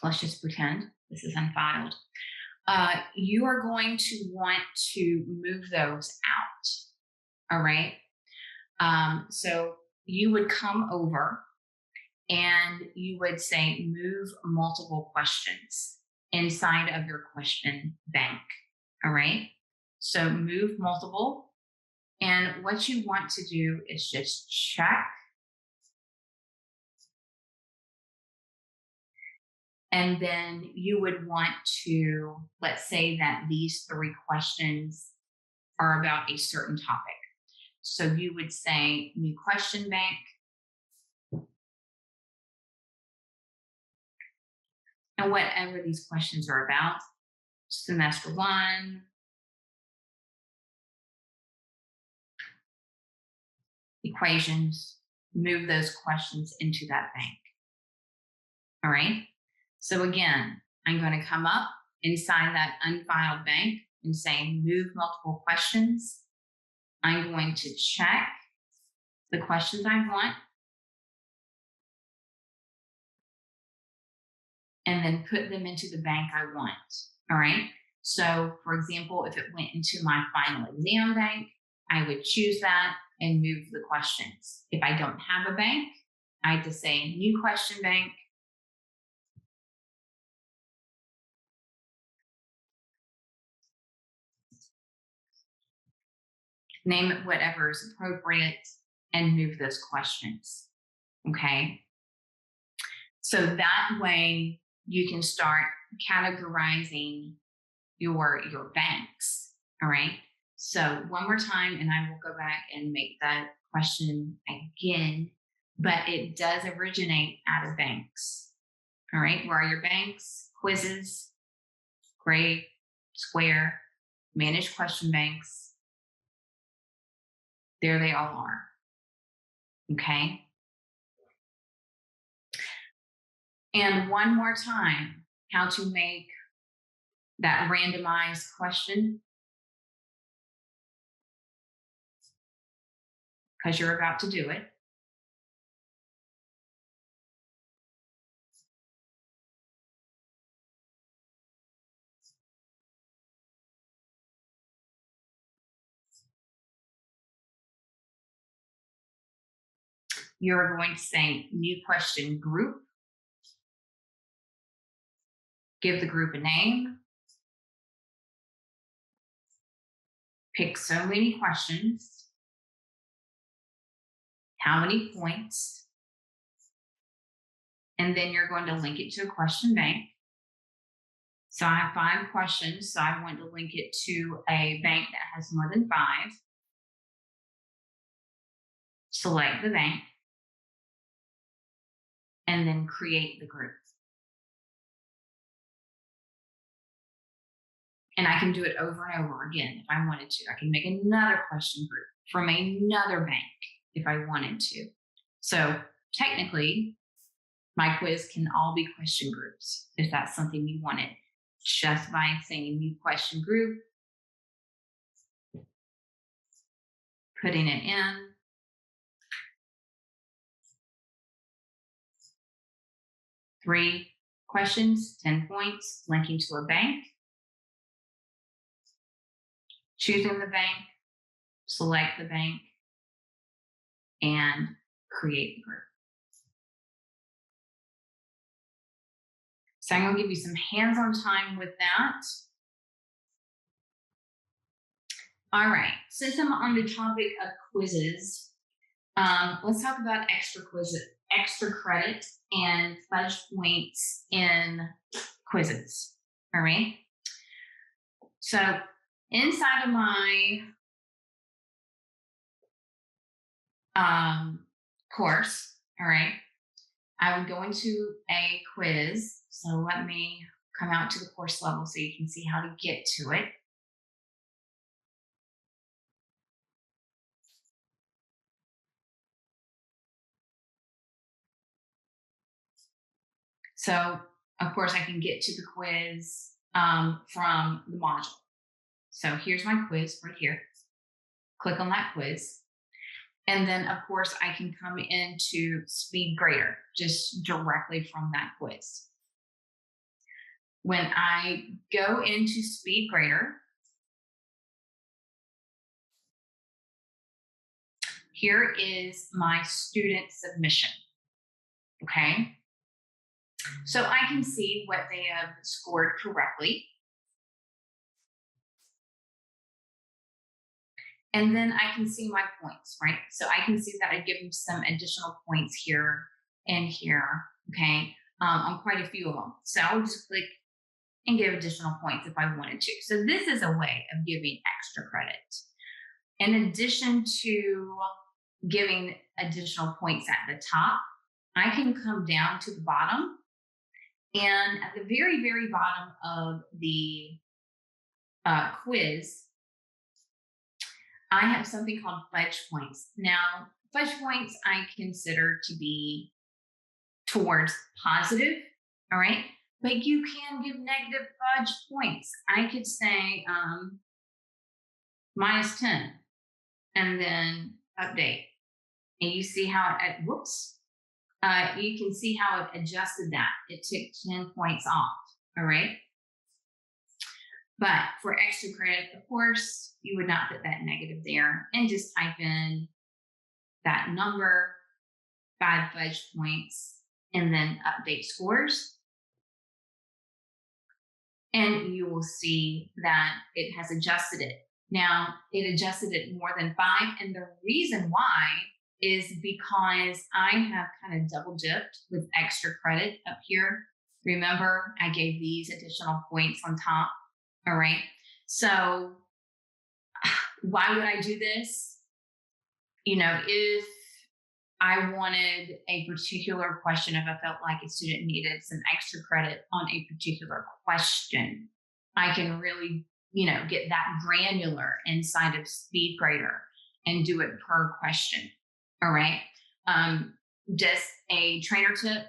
let's just pretend this is unfiled. You are going to want to move those out. All right. So you would come over and you would say move multiple questions inside of your question bank. All right. So move multiple. And what you want to do is just check. And then you would want to, let's say that these 3 questions are about a certain topic. So you would say new question bank. And whatever these questions are about, semester 1, equations, move those questions into that bank. All right. So again, I'm going to come up inside that unfiled bank and say move multiple questions. I'm going to check the questions I want and then put them into the bank I want. All right. So for example, if it went into my final exam bank, I would choose that and move the questions. If I don't have a bank, I have to say new question bank. Name it whatever is appropriate and move those questions. Okay. So that way you can start categorizing your banks. All right. So one more time, and I will go back and make that question again, but it does originate out of banks. All right. Where are your banks? Quizzes, grade, square, managed question banks. There they all are. Okay. And one more time, how to make that randomized question, because you're about to do it. You're going to say new question group, give the group a name, pick so many questions, how many points, and then you're going to link it to a question bank. So I have 5 questions, so I want to link it to a bank that has more than 5. Select the bank, and then create the group. And I can do it over and over again if I wanted to. I can make another question group from another bank if I wanted to. So technically, my quiz can all be question groups if that's something you wanted. Just by saying new question group, putting it in, three questions, 10 points, linking to a bank, choosing the bank, select the bank, and create the group. So I'm going to give you some hands-on time with that. All right, since I'm on the topic of quizzes, let's talk about extra credit and fudge points in quizzes. All right. So inside of my course, all right, I would go into a quiz. So let me come out to the course level so you can see how to get to it. So, of course, I can get to the quiz from the module. So here's my quiz right here. Click on that quiz. And then, of course, I can come into Speedgrader just directly from that quiz. When I go into Speedgrader, here is my student submission, okay? So I can see what they have scored correctly. And then I can see my points, right? So I can see that I give them some additional points here and here, okay, on quite a few of them. So I'll just click and give additional points if I wanted to. So this is a way of giving extra credit. In addition to giving additional points at the top, I can come down to the bottom, and at the very, very bottom of the quiz, I have something called fudge points. Now, fudge points I consider to be towards positive, all right? But you can give negative fudge points. I could say -10 and then update. And you see how it, whoops. You can see how it adjusted that. It took 10 points off, all right? But for extra credit, of course, you would not put that negative there and just type in that number, 5 fudge points, and then update scores. And you will see that it has adjusted it. Now, it adjusted it more than 5. And the reason why is because I have kind of double dipped with extra credit up here. Remember, I gave these additional points on top. All right. So why would I do this? You know, if I wanted a particular question, if I felt like a student needed some extra credit on a particular question, I can really, you know, get that granular inside of Speedgrader and do it per question. All right. Just a trainer tip.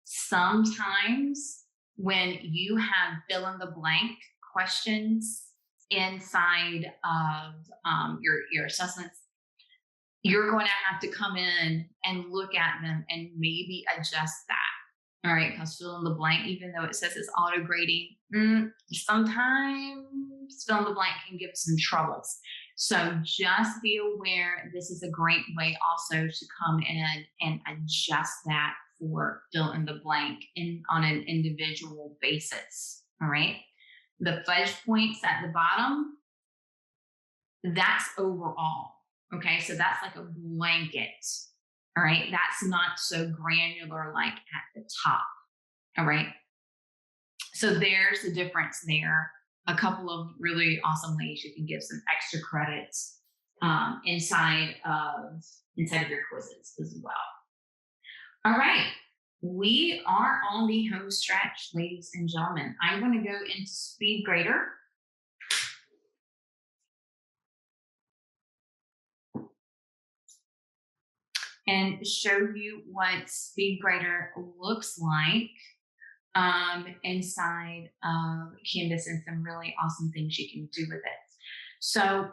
Sometimes when you have fill in the blank questions inside of your assessments, you're going to have to come in and look at them and maybe adjust that. All right, because fill in the blank, even though it says it's auto grading, sometimes fill in the blank can give some troubles. So just be aware this is a great way also to come in and adjust that for fill in the blank on an individual basis. All right. The fudge points at the bottom, that's overall. Okay, so that's like a blanket. All right, that's not so granular like at the top. All right, so there's the difference there. A couple of really awesome ways you can give some extra credits inside of your quizzes as well. All right, we are on the home stretch, ladies and gentlemen. I'm going to go into Speedgrader. And show you what Speedgrader looks like inside of Canvas and some really awesome things you can do with it. So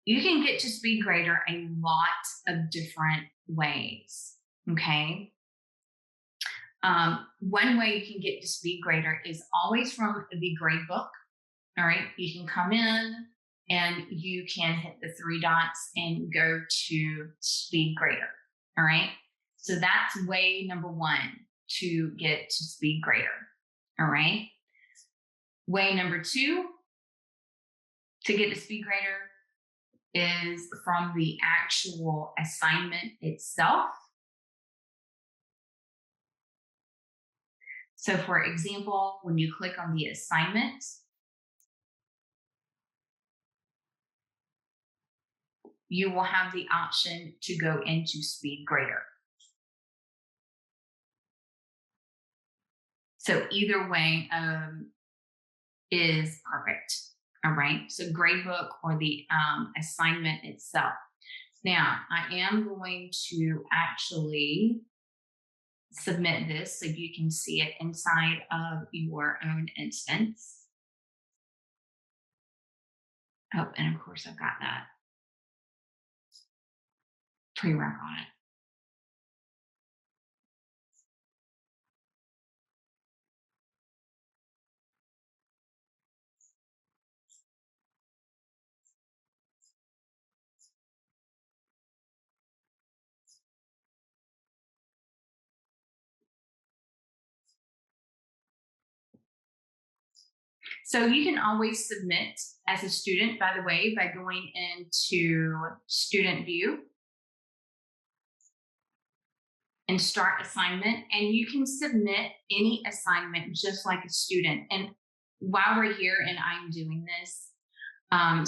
you can get to Speedgrader a lot of different ways, okay? One way you can get to Speedgrader is always from the gradebook, all right? You can come in and you can hit the 3 dots and go to Speedgrader. All right. So that's way number 1 to get to Speedgrader. All right. Way number 2 to get to Speedgrader is from the actual assignment itself. So for example, when you click on the assignment, you will have the option to go into Speedgrader. So either way is perfect. All right. So gradebook or the assignment itself. Now I am going to actually submit this so you can see it inside of your own instance. Oh, and of course I've got that prereq on it. So you can always submit as a student, by the way, by going into Student View and Start Assignment, and you can submit any assignment just like a student. And while we're here and I'm doing this,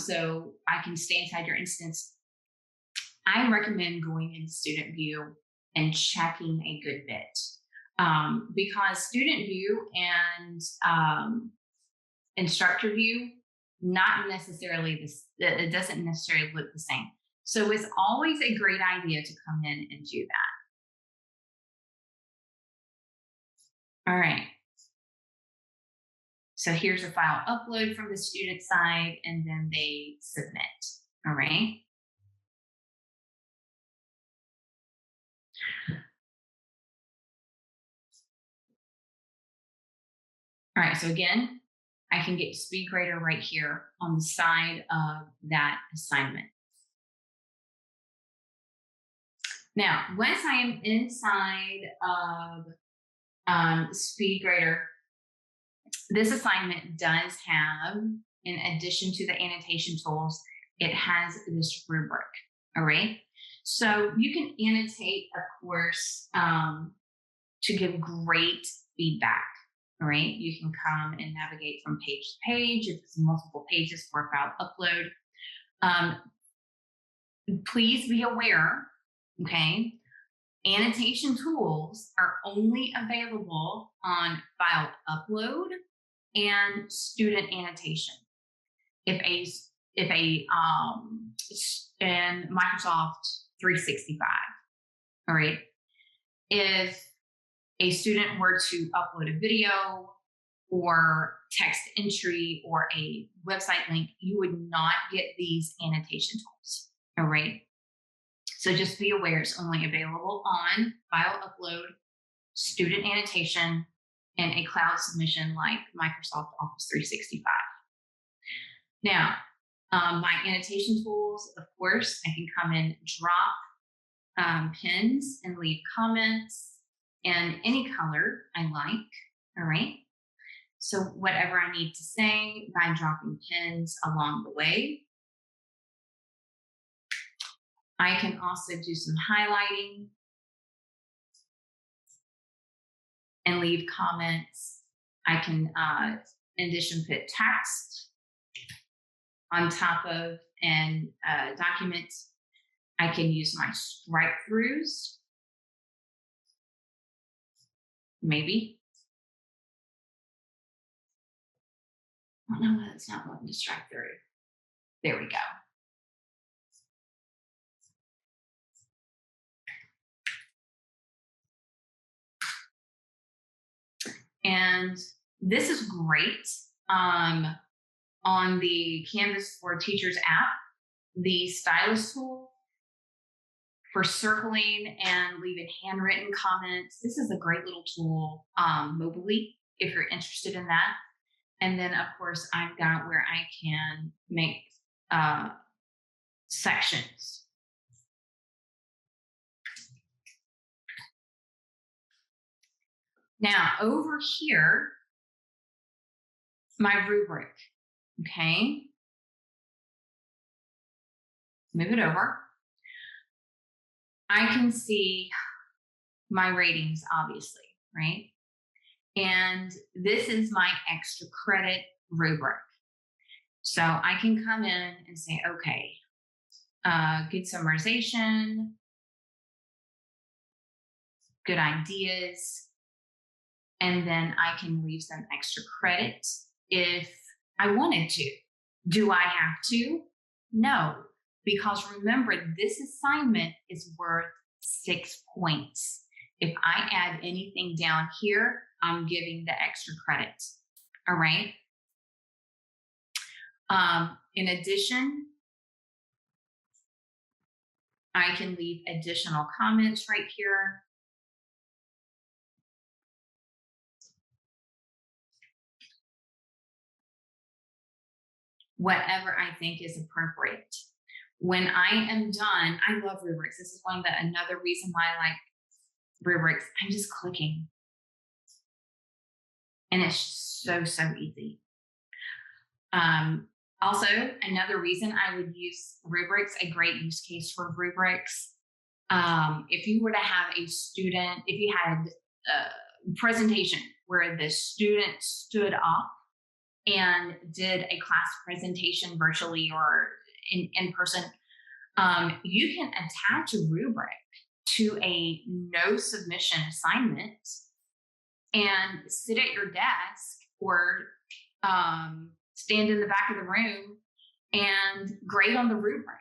so I can stay inside your instance, I recommend going into Student View and checking a good bit, because Student View and Instructure View, not necessarily this, it doesn't necessarily look the same. So it's always a great idea to come in and do that. All right. So here's a file upload from the student side, and then they submit. All right. All right. So again, I can get Speedgrader right here on the side of that assignment. Now, once I am inside of Speedgrader, this assignment does have, in addition to the annotation tools, it has this rubric. All right. So you can annotate, of course, to give great feedback. All right. You can come and navigate from page to page if it's multiple pages for a file upload. Please be aware, okay, annotation tools are only available on file upload and student annotation. If in Microsoft 365, all right, if a student were to upload a video or text entry or a website link, you would not get these annotation tools, all right? So just be aware, it's only available on file upload, student annotation, and a cloud submission like Microsoft Office 365. Now, my annotation tools, of course, I can come in, drop pins and leave comments in any color I like, all right? So whatever I need to say by dropping pins along the way. I can also do some highlighting and leave comments. I can, in addition, put text on top of and document. I can use my strike throughs, maybe. Oh no, that's not wanting to strike through. There we go. And this is great on the Canvas for Teachers app, the stylus tool for circling and leaving handwritten comments. This is a great little tool mobilely if you're interested in that. And then, of course, I've got where I can make sections. Now, over here, my rubric, okay? Move it over. I can see my ratings, obviously, right? And this is my extra credit rubric. So I can come in and say, okay, good summarization, good ideas, and then I can leave some extra credit if I wanted to. Do I have to? No, because remember, this assignment is worth 6 points. If I add anything down here, I'm giving the extra credit, all right? In addition, I can leave additional comments right here. Whatever I think is appropriate. When I am done, I love rubrics. This is another reason why I like rubrics. I'm just clicking. And it's so easy. Also, another reason I would use rubrics, a great use case for rubrics, if you were to have a student, if you had a presentation where the student stood up and did a class presentation virtually or in person, you can attach a rubric to a no submission assignment and sit at your desk or stand in the back of the room and grade on the rubric.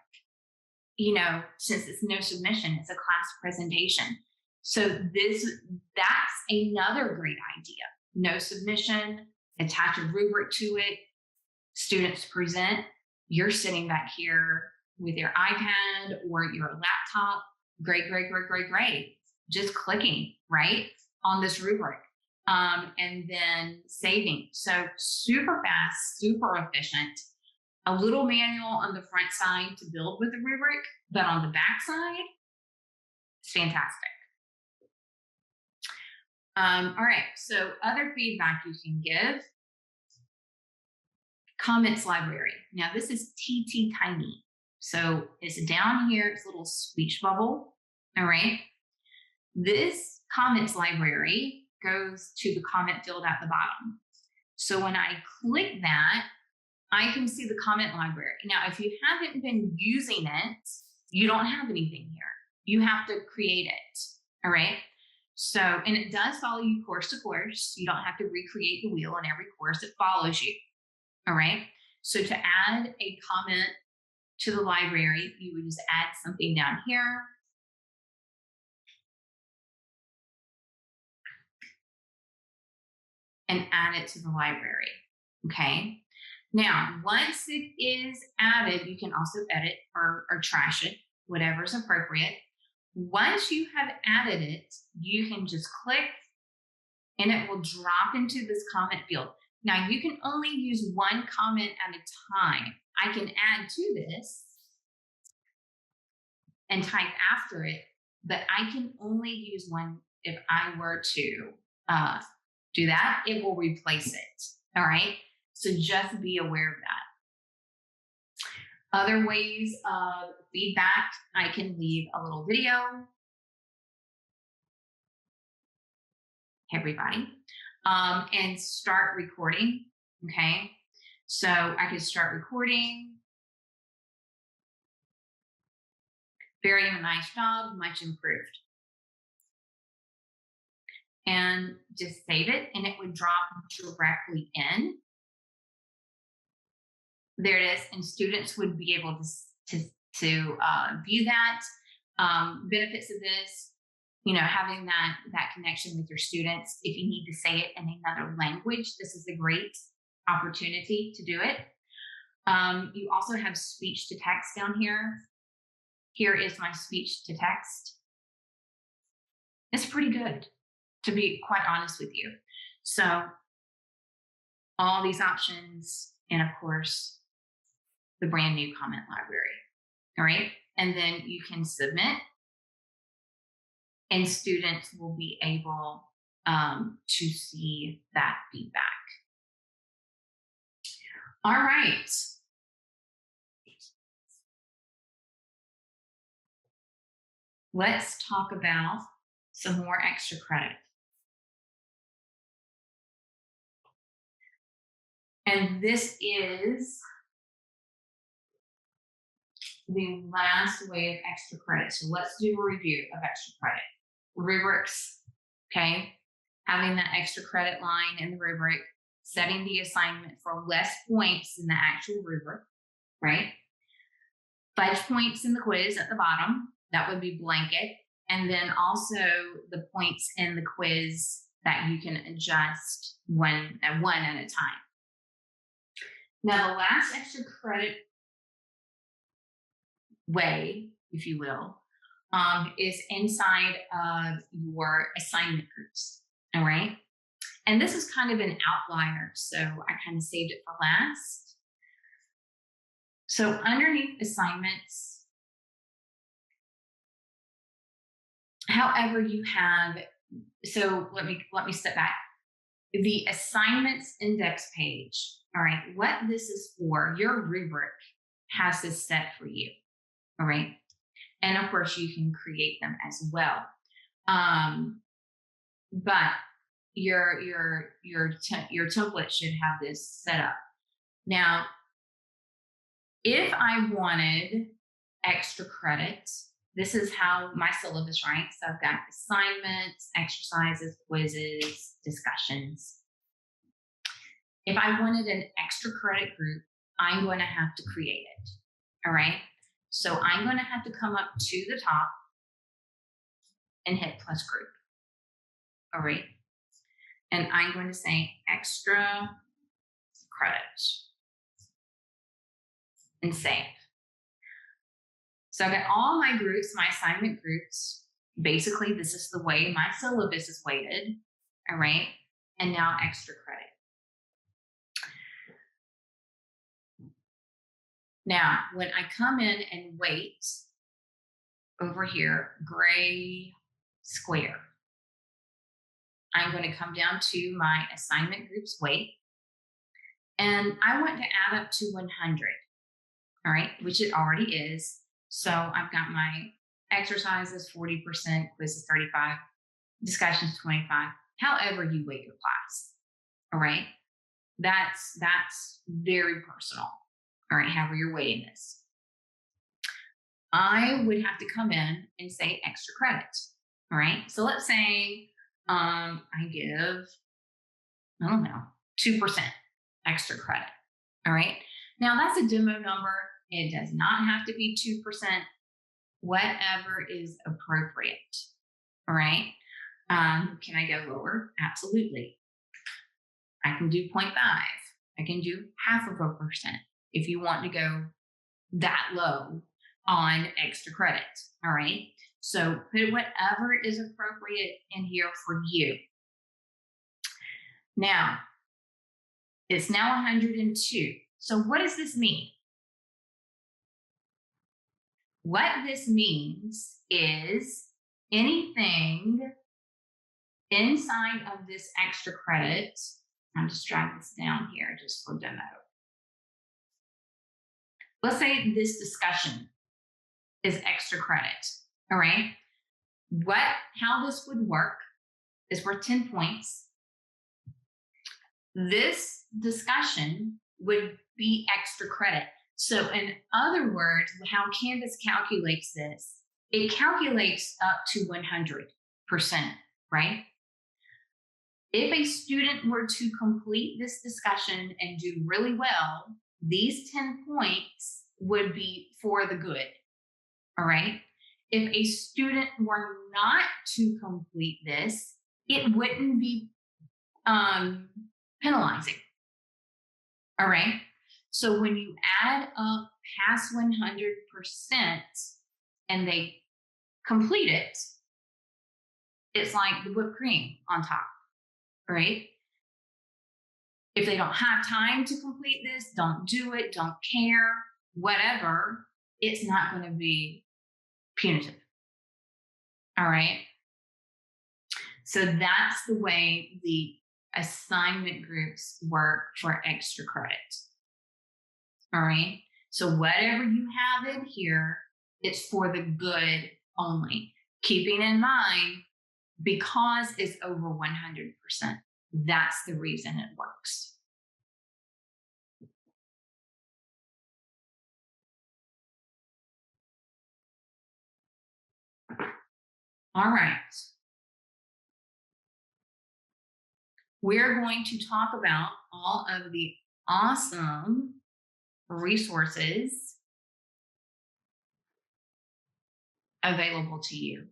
Since it's no submission, it's a class presentation. So that's another great idea. No submission, attach a rubric to it, students present, you're sitting back here with your iPad or your laptop, great, just clicking, right, on this rubric, and then saving. So super fast, super efficient. A little manual on the front side to build with the rubric, but on the back side, it's fantastic. All right, so other feedback you can give. Comments library. Now this is tiny. So it's down here, it's a little speech bubble. All right. This comments library goes to the comment field at the bottom. So when I click that, I can see the comment library. Now, if you haven't been using it, you don't have anything here. You have to create it. All right. So, and it does follow you course to course. You don't have to recreate the wheel in every course. It follows you. All right. So to add a comment to the library, you would just add something down here. And add it to the library. Okay. Now, once it is added, you can also edit or trash it, whatever's appropriate. Once you have added it, you can just click and it will drop into this comment field. Now, you can only use one comment at a time. I can add to this and type after it, but I can only use one. If I were to do that, it will replace it. All right. So just be aware of that. Other ways of feedback, I can leave a little video. Hey, everybody. And start recording. Okay. So I could start recording. Very nice job, much improved. And just save it and it would drop directly in. There it is, and students would be able to view that. Benefits of this, having that connection with your students. If you need to say it in another language, this is a great opportunity to do it. You also have speech to text down here. Here is my speech to text. It's pretty good, to be quite honest with you. So all these options, and of course, the brand new comment library. All right. And then you can submit and students will be able to see that feedback. All right. Let's talk about some more extra credit. And this is the last way of extra credit. So let's do a review of extra credit. Rubrics, okay? Having that extra credit line in the rubric, setting the assignment for less points in the actual rubric, right? Fudge points in the quiz at the bottom, that would be blanket. And then also the points in the quiz that you can adjust one at a time. Now, the last extra credit way, if you will, is inside of your assignment groups, all right? And this is kind of an outlier, so I kind of saved it for last. So underneath assignments, however you have, so let me step back. The assignments index page, all right, what this is for, your rubric has this set for you, all right? And of course you can create them as well. But your template should have this set up. Now, if I wanted extra credit, this is how my syllabus ranks. I've got assignments, exercises, quizzes, discussions. If I wanted an extra credit group, I'm going to have to create it. All right. So I'm going to have to come up to the top and hit plus group. All right. And I'm going to say extra credit and save. So I've got all my groups, my assignment groups. Basically, this is the way my syllabus is weighted. All right. And now extra credit. Now, when I come in and weight over here, gray square, I'm going to come down to my assignment groups weight, and I want to add up to 100, all right, which it already is. So I've got my exercises 40%, quizzes 35, discussions 25, however you weight your class, all right? That's very personal, all right, however you're weighting this. I would have to come in and say extra credit, all right? So let's say I give, I don't know, 2% extra credit, all right? Now that's a demo number. It does not have to be 2%, whatever is appropriate, all right? Can I go lower? Absolutely. I can do 0.5. I can do 0.5%. If you want to go that low on extra credit, all right? So put whatever is appropriate in here for you. Now, it's now 102. So what does this mean? What this means is anything inside of this extra credit, I'll just drag this down here just for demo. Let's say this discussion is extra credit, all right? How this would work is worth 10 points. This discussion would be extra credit. So in other words, how Canvas calculates this, it calculates up to 100%, right? If a student were to complete this discussion and do really well, these 10 points would be for the good, all right? If a student were not to complete this, it wouldn't be penalizing, all right? So when you add up past 100% and they complete it, it's like the whipped cream on top, right? If they don't have time to complete this, don't do it, don't care, whatever, it's not going to be punitive. All right. So that's the way the assignment groups work for extra credit. All right. So whatever you have in here, it's for the good only. Keeping in mind, because it's over 100%, that's the reason it works. All right. We're going to talk about all of the awesome resources available to you.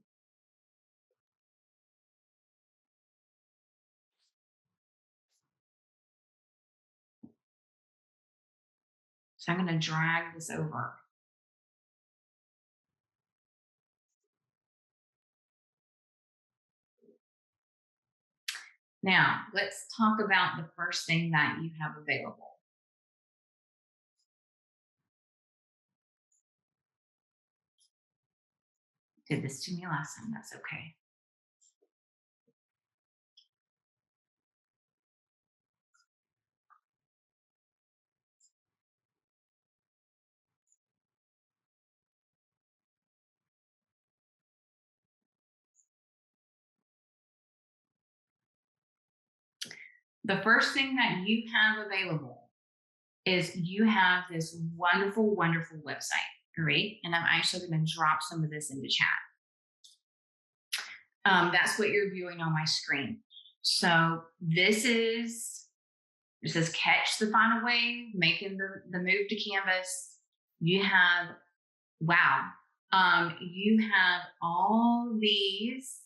So I'm going to drag this over. Now, let's talk about the first thing that you have available. Did this to me last time, that's okay. The first thing that you have available is you have this wonderful, wonderful website, all right? And I'm actually going to drop some of this into chat. That's what you're viewing on my screen. So this says catch the final wave, making the move to Canvas. You have, wow, you have all these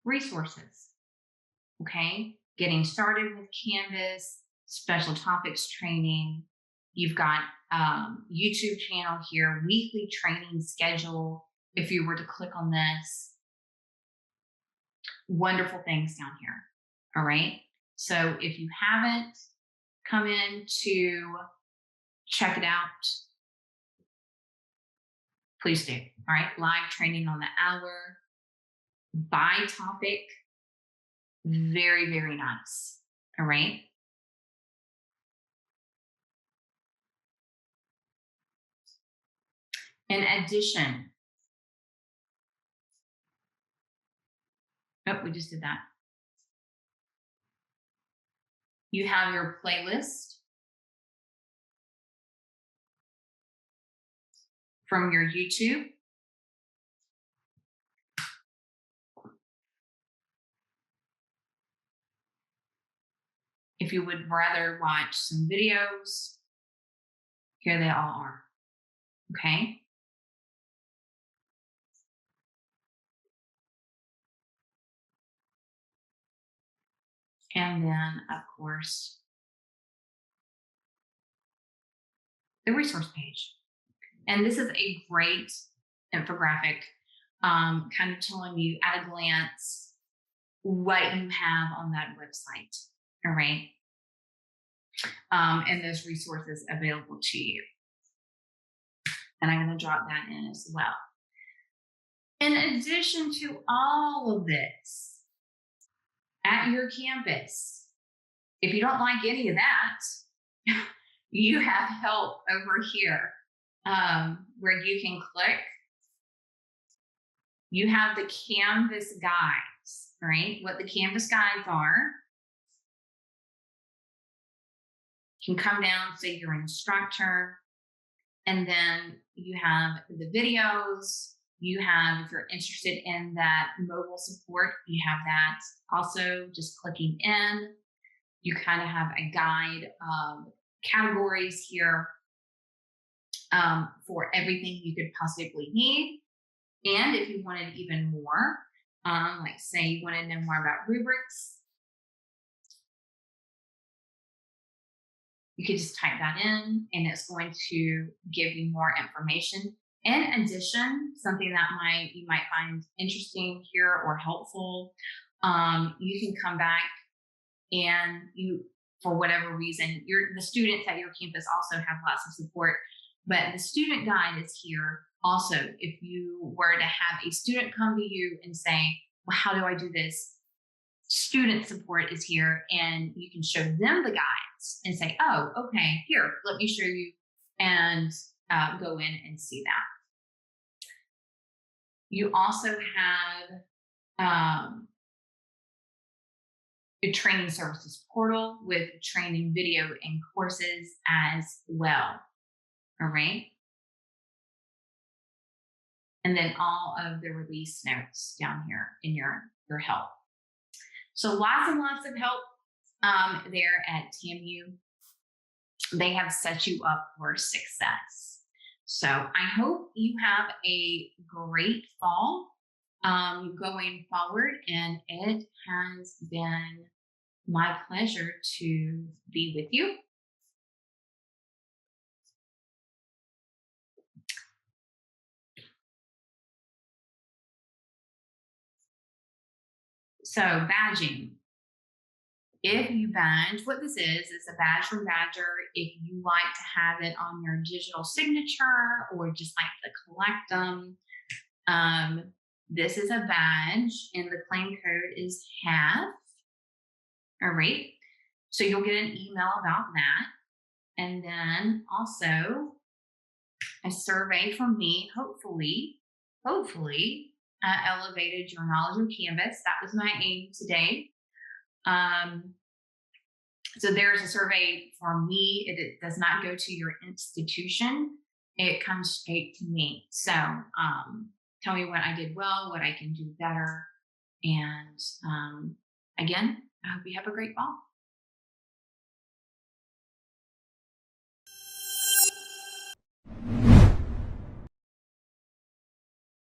resources, okay? Getting started with Canvas, special topics training. You've got YouTube channel here, weekly training schedule. If you were to click on this, wonderful things down here. All right. So if you haven't come in to check it out, please do. All right. Live training on the hour, by topic. Very, very nice. All right. In addition, oh, we just did that. You have your playlist from your YouTube. If you would rather watch some videos, here they all are. Okay. And then, of course, the resource page. And this is a great infographic, kind of telling you at a glance what you have on that website, all right? And those resources available to you. And I'm going to drop that in as well. In addition to all of this, at your campus, if you don't like any of that, you have help over here where you can click. You have the Canvas guides, right? What the Canvas guides are. You can come down, say you're an instructor, and then you have the videos. You have, if you're interested in that mobile support, you have that. Also, just clicking in, you kind of have a guide of categories here for everything you could possibly need. And if you wanted even more, like say you want to know more about rubrics, you could just type that in and it's going to give you more information. In addition, something that you might find interesting here or helpful, you can come back and you, for whatever reason, the students at your campus also have lots of support, but the student guide is here. Also, if you were to have a student come to you and say, well, how do I do this? Student support is here and you can show them the guides and say, oh, okay, here, let me show you, and go in and see that. You also have a training services portal with training video and courses as well. All right. And then all of the release notes down here in your help. So lots and lots of help there at TAMU. They have set you up for success. So I hope you have a great fall going forward, and it has been my pleasure to be with you. So badging. If you badge, what this is a badge from Badger. If you like to have it on your digital signature or just like to collect them, this is a badge and the claim code is half. All right. So you'll get an email about that. And then also a survey from me, hopefully, elevated your knowledge of Canvas. That was my aim today. So there's a survey for me. It does not go to your institution. It comes straight to me. So tell me what I did well, what I can do better. And again, I hope you have a great fall.